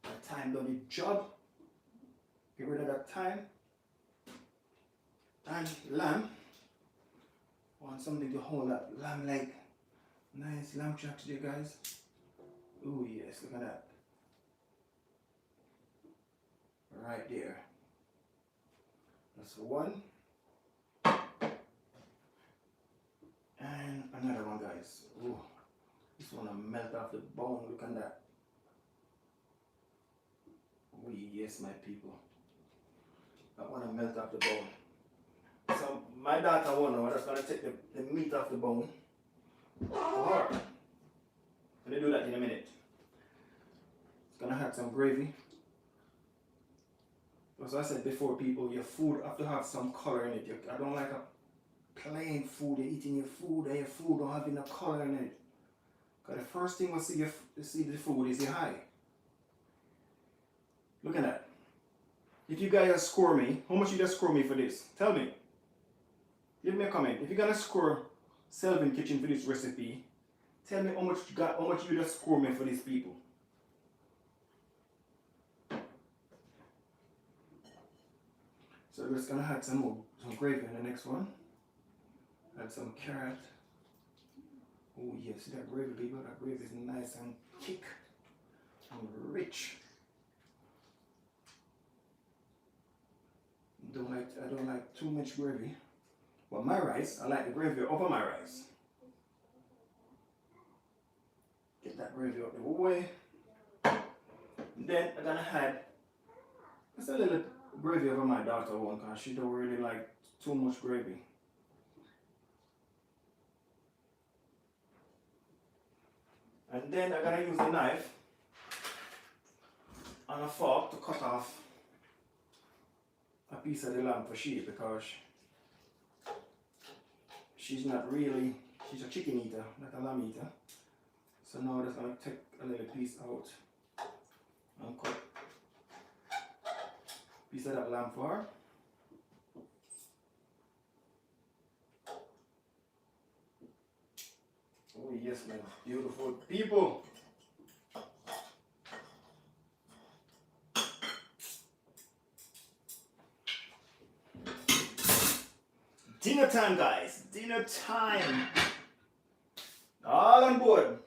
That thyme done the job. Get rid of that thyme. And lamb. Want something to hold that lamb leg. Nice lamb chops there, guys. Oh yes, look at that. Right there. That's one. And another one, guys. Oh, this one will melt off the bone. Look at that. Oh yes, my people. That one will melt off the bone. So my daughter won't know. I'm just gonna take the meat off the bone. Or I'm gonna do that in a minute. It's gonna have some gravy. As I said before, people, your food have to have some color in it. I don't like a plain food. You're eating your food and your food don't have enough color in it. Because the first thing we see the food is your eye. Look at that. If you guys score me, how much you just score me for this? Tell me. Give me a comment. If you're gonna score Selvin Kitchen for this recipe, tell me how much you just score me for these people. So we're just gonna add some gravy in the next one. Add some carrot. Oh yes, see that gravy, people? That gravy is nice and thick and rich. I don't like too much gravy. But my rice, I like the gravy over my rice. Get that gravy out the way. Then I'm gonna add just a little gravy over my daughter one because she don't really like too much gravy. And then I'm gonna use a knife and a fork to cut off a piece of the lamb for she because she's not really, she's a chicken eater, not a lamb eater. So now I'm just gonna take a little piece out and cut a piece of that lamb for her. Oh yes, man, beautiful people. Dinner time, guys, dinner time. All on board.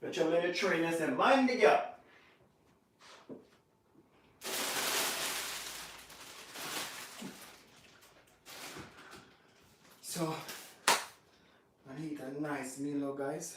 You're traveling the train and say, mind the gap. So, I need a nice meal, guys.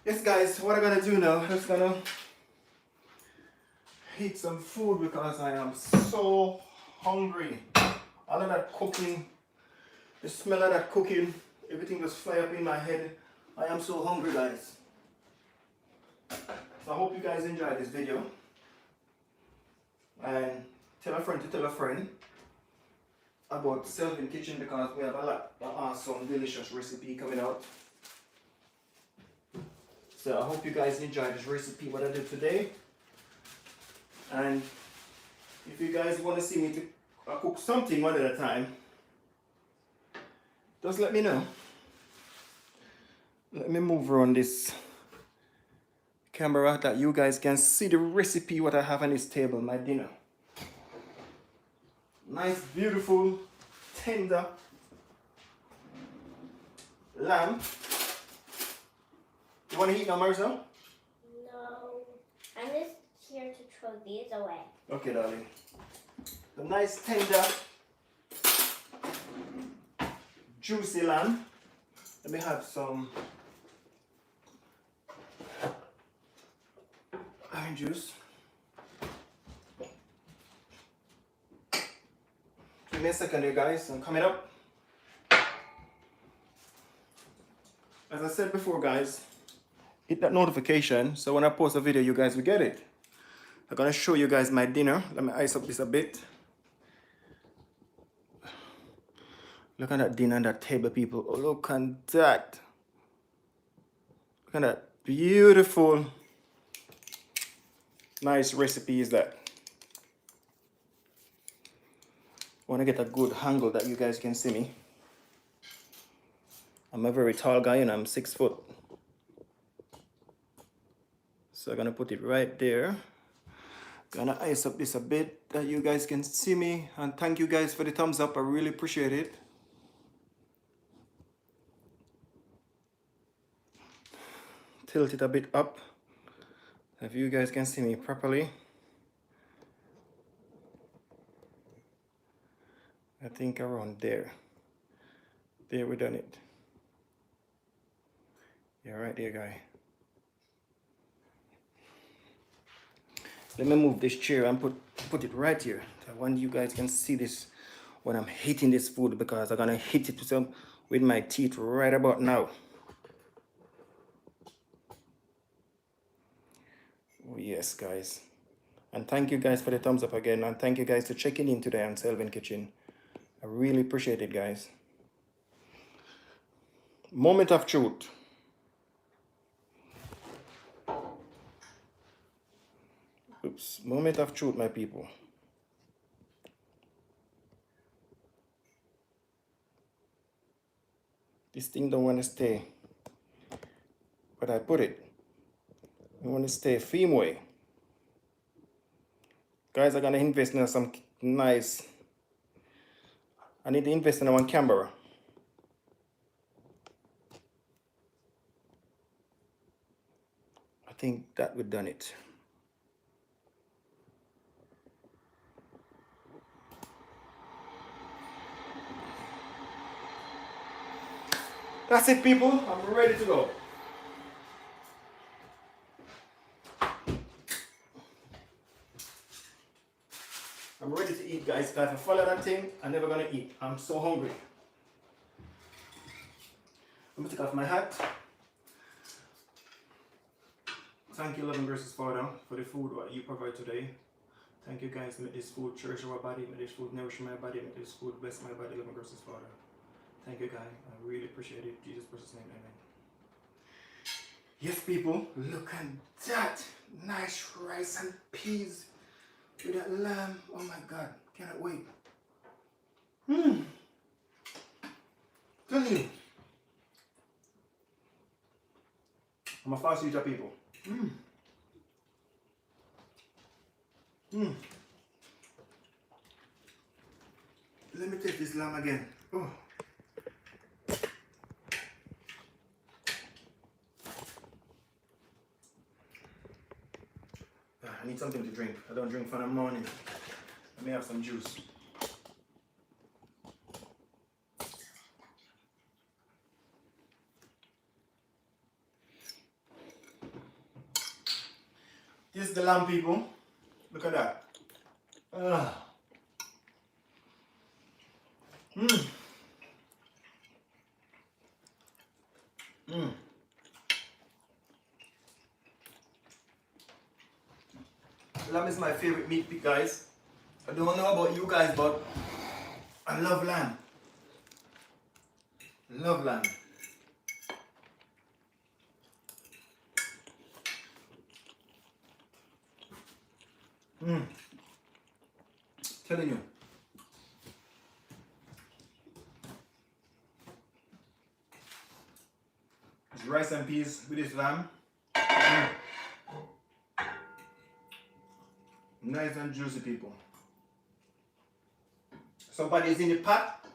Yes guys, what I'm gonna do now, I'm just gonna eat some food because I am so hungry. All of that cooking, the smell of that cooking, everything just fly up in my head. I am so hungry, guys. So I hope you guys enjoyed this video. And tell a friend to tell a friend about Selvin Kitchen because we have a lot of awesome, delicious recipe coming out. So I hope you guys enjoyed this recipe, what I did today. And if you guys want to see me cook something one at a time, just let me know. Let me move around this camera that you guys can see the recipe what I have on this table, my dinner. Nice, beautiful, tender lamb. You want to eat now, Marcel? No. I'm just here to throw these away. Okay, darling. The nice, tender, juicy lamb. Let me have some orange juice. me a second here, guys. I'm coming up. As I said before, guys, hit that notification so when I post a video, you guys will get it. I'm gonna show you guys my dinner. Let me ice up this a bit. Look at that dinner on that table, people. Oh, look at that. Look at that beautiful, nice recipe is that. I want to get a good angle that you guys can see me. I'm a very tall guy and I'm 6 foot. So I'm gonna put it right there. Gonna ice up this a bit that you guys can see me. And thank you guys for the thumbs up. I really appreciate it. Tilt it a bit up if you guys can see me properly. I think around there. There, we done it. Yeah, right there, guy. Let me move this chair and put it right here. I want you guys can see this when I'm hitting this food, because I'm gonna hit it with my teeth right about now. Oh, yes, guys. And thank you guys for the thumbs up again. And thank you guys for checking in today on Selvin Kitchen. I really appreciate it, guys. Moment of truth. Oops. Moment of truth, my people. This thing don't want to stay. But I put it. I want to stay theme way. Guys, I'm gonna invest in some nice. I need to invest in one camera. I think that we've done it. That's it, people. I'm ready to go. I'm ready to eat, guys. If I follow that thing, I'm never gonna eat. I'm so hungry. Let me take off my hat. Thank you, loving gracious Father, for the food what you provide today. Thank you, guys. Make this food cherish our body. Make this food nourish my body. Make this food bless my body, loving gracious Father. Thank you, guys. I really appreciate it. In Jesus' precious name, amen. Yes, people, look at that. Nice rice and peas with that lamb. Oh my God, cannot wait. Tell you. I'm a fast eater, people. Let me take this lamb again. Oh. I need something to drink. I don't drink for the morning. Let me have some juice. This is the lamb, people. Look at that. Lamb is my favorite meat, guys. I don't know about you guys, but I love lamb. Love lamb. Telling you. It's rice and peas with this lamb. Nice and juicy, people. Somebody's in the pot.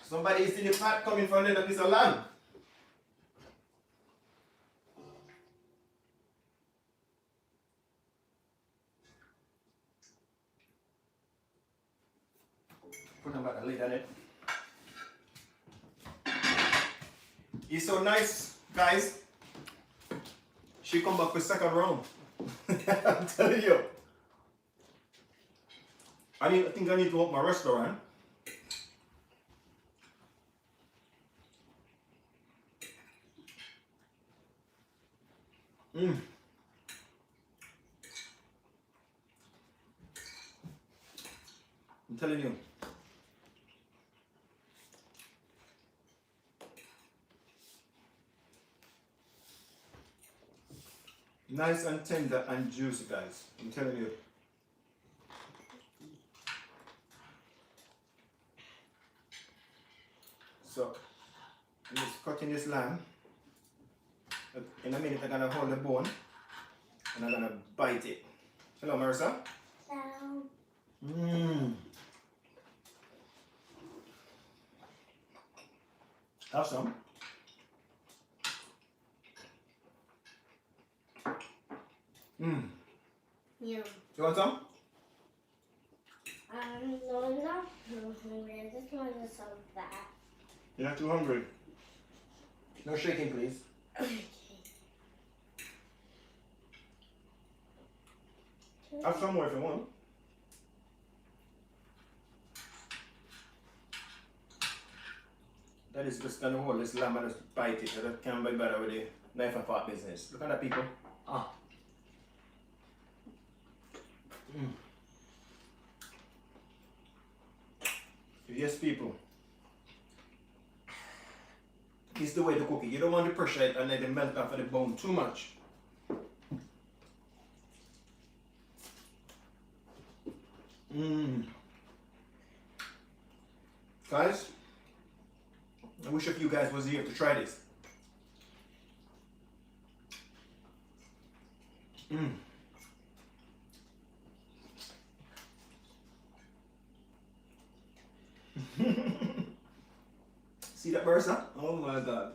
Somebody is in the pot coming for another piece of lamb. Put about the lid on it. It's so nice, guys. She come back for second round. I'm telling you. I think I need to open my restaurant. Mm. I'm telling you. Nice and tender and juicy, guys. I'm telling you. So, I'm just cutting this lamb. In a minute, I'm gonna hold the bone and I'm gonna bite it. Hello, Marissa. Hello. Mmm. Have some. Mmm. Yeah. You want some? No, I'm not hungry. I just wanted some of that. You're not too hungry. No shaking, please. Okay. Have some more if you want. That is just gonna hold this lamb and just bite it. That can't be better with the knife and fork business. Look at that, people. Ah. Mm. Yes, people. This is the way to cook it. You don't want to pressure it and let it melt off of the bone too much. Mmm. Guys, I wish a few guys was here to try this. Mmm. See that Marissa? Oh my god.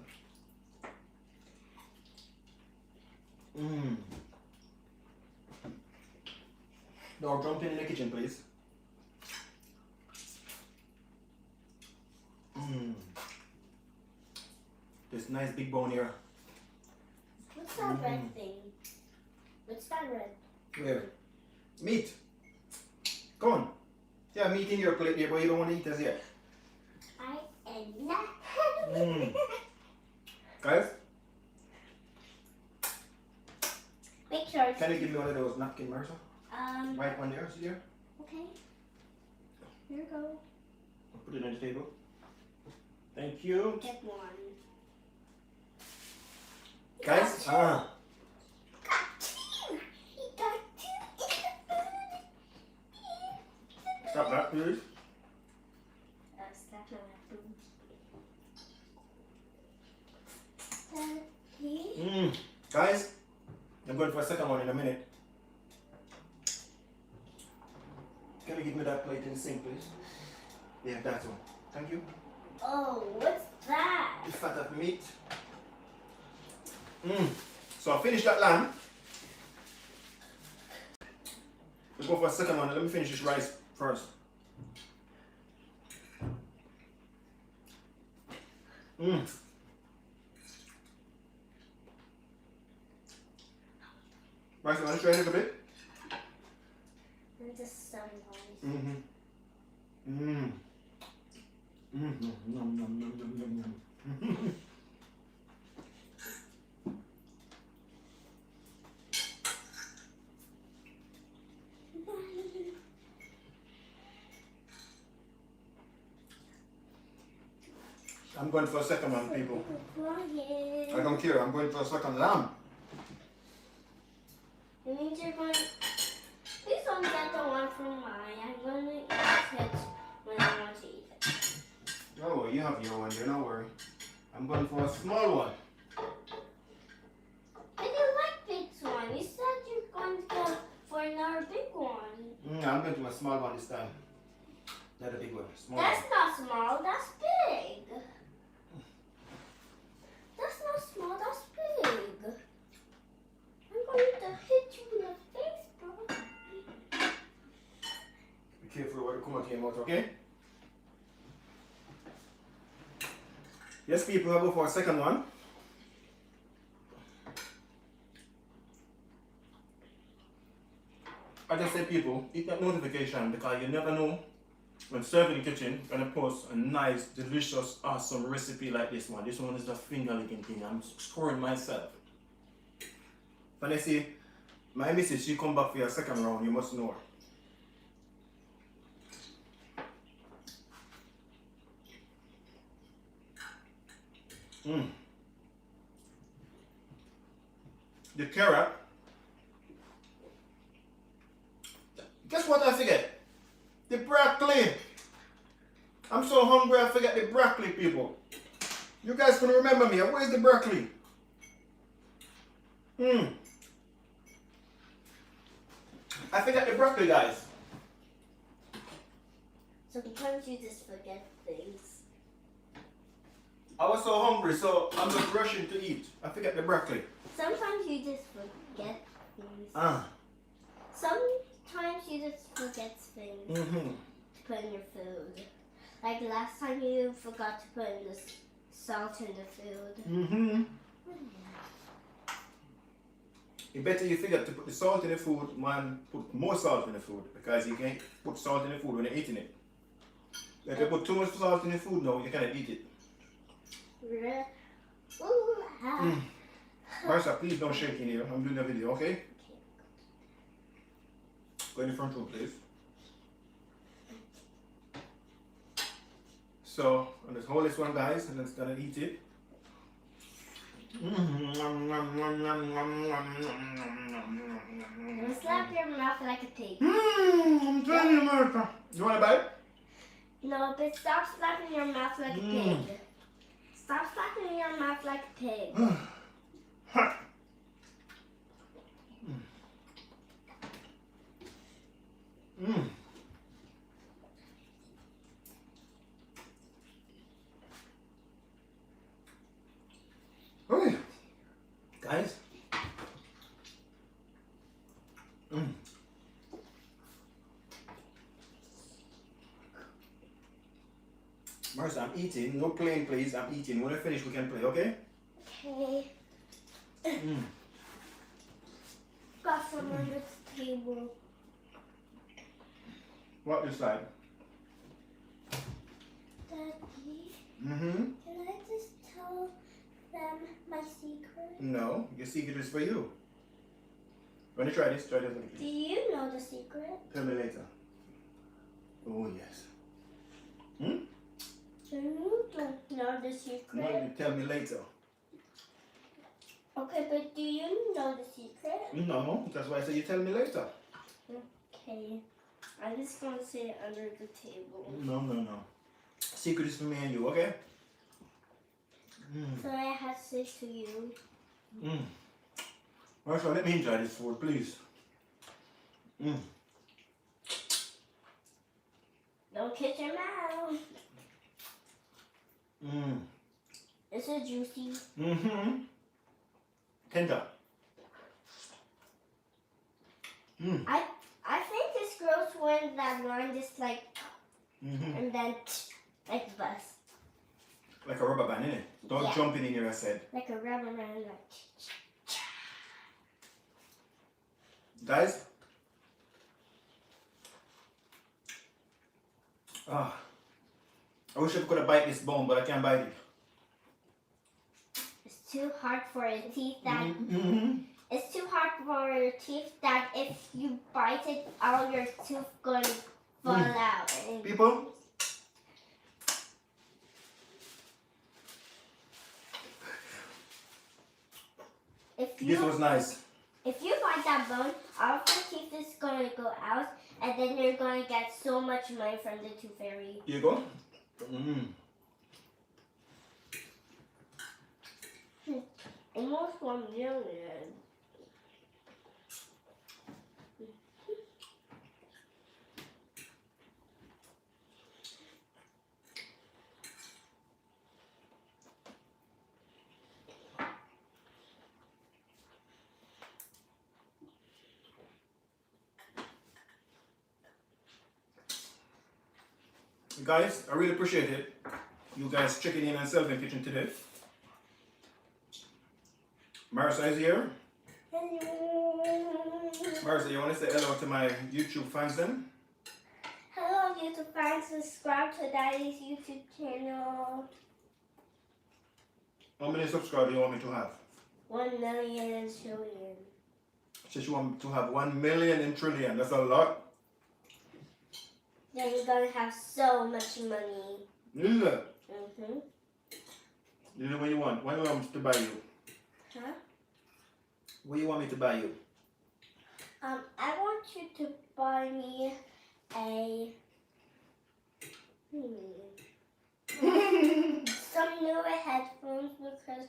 Mmm. Now jump in the kitchen, please. Mmm. This nice big bone here. What's that red thing? What's that red? Where? Meat. Come on. Yeah, meat in your plate there, but you don't want to eat as yet. I am not. Mm. Guys, Make sure. can you give me one of those napkin, Marissa? White one there, see there? Okay. Here you go. I'll put it on the table. Thank you. Get one. Guys, Got two. He got two. stop that, please. That's not my food. Guys, I'm going for a second one in a minute. Can you give me that plate in the sink, please? Yeah, that one. Thank you. Oh, what's that? The fat of meat. So I finished that lamb. We'll go for a second one. Let me finish this rice first. Rice, you want to try a little bit? And just some rice. Nom, nom, nom, nom, nom. I'm going for a second one, people. I don't care. I'm going for a second lamb. It means you're going. Please don't get the one from mine. I'm going to eat it when I want to eat it. Oh, well, you have your one there. Don't worry. I'm going for a small one. I didn't like big one. You said you're going to go for another big one. I'm going to a small one this time. Not a big one. Small That's one. not small. That's big. That's not small. That's big. I'm going to hit you in the face, bro. Be careful what you come out of your mouth, okay? Yes, people, I'll go for a second one. I just say people, hit that notification because you never know when serving kitchen gonna post a nice, delicious, awesome recipe like this one. This one is the finger licking thing. I'm scoring myself. When I see my missus, she come back for your second round, you must know her. The carrot. Guess what I forget? The broccoli. I'm so hungry I forget the broccoli, people. You guys can remember me. Where's the broccoli? I forgot the broccoli, guys. Sometimes you just forget things. I was so hungry, so I'm just rushing to eat. I forgot the broccoli. Sometimes you just forget things. Sometimes you just forget things to put in your food. Like last time you forgot to put in the salt in the food. You better you forget to put the salt in the food, man, put more salt in the food because you can't put salt in the food when you're eating it. If you put too much salt in the food now, you cannot eat it. Marissa, please don't shake in here. I'm doing a video, okay? Go in the front room, please. So, I'm just hold this one, guys, and then gonna eat it. Don't slap your mouth like a pig. I'm telling you, Martha. You want a bite? No, but stop slapping your mouth like a pig. Stop slapping your mouth like a pig. Okay. Guys. Marissa, I'm eating. No playing, please. I'm eating. When I finish, we can play, okay? Okay. Got some on this table. What this side? Daddy, Can I just tell them my secret? No, your secret is for you. When you try this, Do you know the secret? Tell me later. Oh, yes. You don't know the secret. No, you tell me later. Okay, but do you know the secret? No, that's why I said you tell me later. Okay. I'm just going to sit it under the table. No. Secret is for me and you, okay? So I have to say to you. Marshall, let me enjoy this food, please. Don't kiss your mouth. Is it juicy? Tender. I think it's gross when that line just like, and then like bust. Like a rubber band, innit? Don't jump in here, I said. Like a rubber band, like. Guys? I wish I could have bite this bone, but I can't bite it. It's too hard for your teeth that. It's too hard for your teeth that if you bite it, all your teeth gonna fall out. People? This was nice. If you bite that bone, all of your teeth is gonna go out, and then you're gonna get so much money from the tooth fairy. Here you go. Almost 1 million. Guys, I really appreciate it. You guys checking in on Selvin Kitchen today. Marissa is here. Hello. Marissa, you want to say hello to my YouTube fans then? Hello, YouTube fans. Subscribe to Daddy's YouTube channel. How many subscribers do you want me to have? 1 million trillion. She said you want me to have 1 million in trillion. That's a lot. Then you're gonna have so much money. Yeah. Mm-hmm. You know what you want? What do you want me to buy you? Huh? What do you want me to buy you? I want you to buy me a some newer headphones because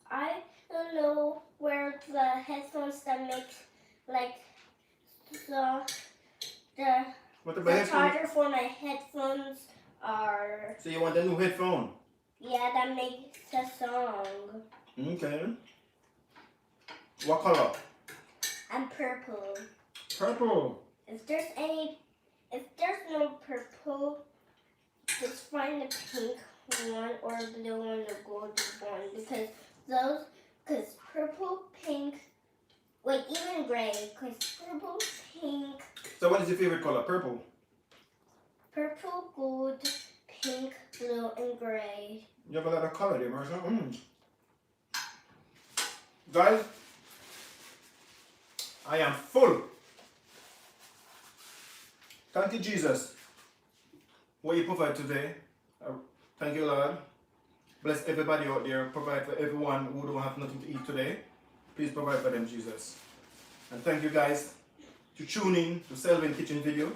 I don't know where the headphones that make like the What about the headphones? charger for my headphones are So you want a new headphone? that makes a song. Okay. What color? I'm purple. Purple. If there's no purple, just find the pink one or the blue one, the golden one, because purple, pink, wait, even gray, because purple, pink, So what is your favorite color? Purple. purple, gold, pink, blue, and gray. You have a lot of color there, Marissa. Guys, I am full. Thank you, Jesus. What you provide today. Thank you, Lord. Bless everybody out there. Provide for everyone who don't have nothing to eat today. Please provide for them, Jesus. And thank you guys to tune in to Selvin Kitchen video.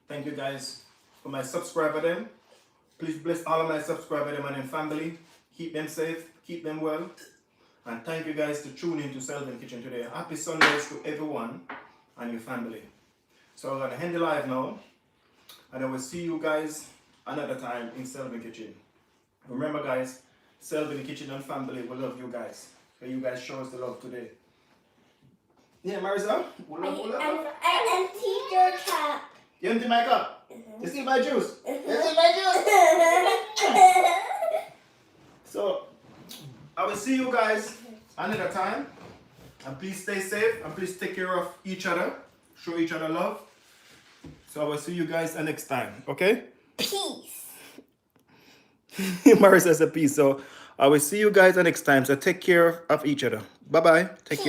Thank you guys for my subscriber them. Please bless all of my subscriber them and their family. Keep them safe. Keep them well. And thank you guys to tune in to Selvin Kitchen today. Happy Sundays to everyone and your family. So I'm going to end the live now. And I will see you guys another time in Selvin Kitchen. Remember guys, Selvin Kitchen and family will love you guys. So you guys show us the love today. Yeah, Marissa? And teacher cap. You empty my cup? You see my juice? You see my juice? So, I will see you guys another time. And please stay safe and please take care of each other. Show each other love. So I will see you guys next time, okay? Peace. Marissa says a peace. So I will see you guys next time. So take care of each other. Bye-bye. Take care.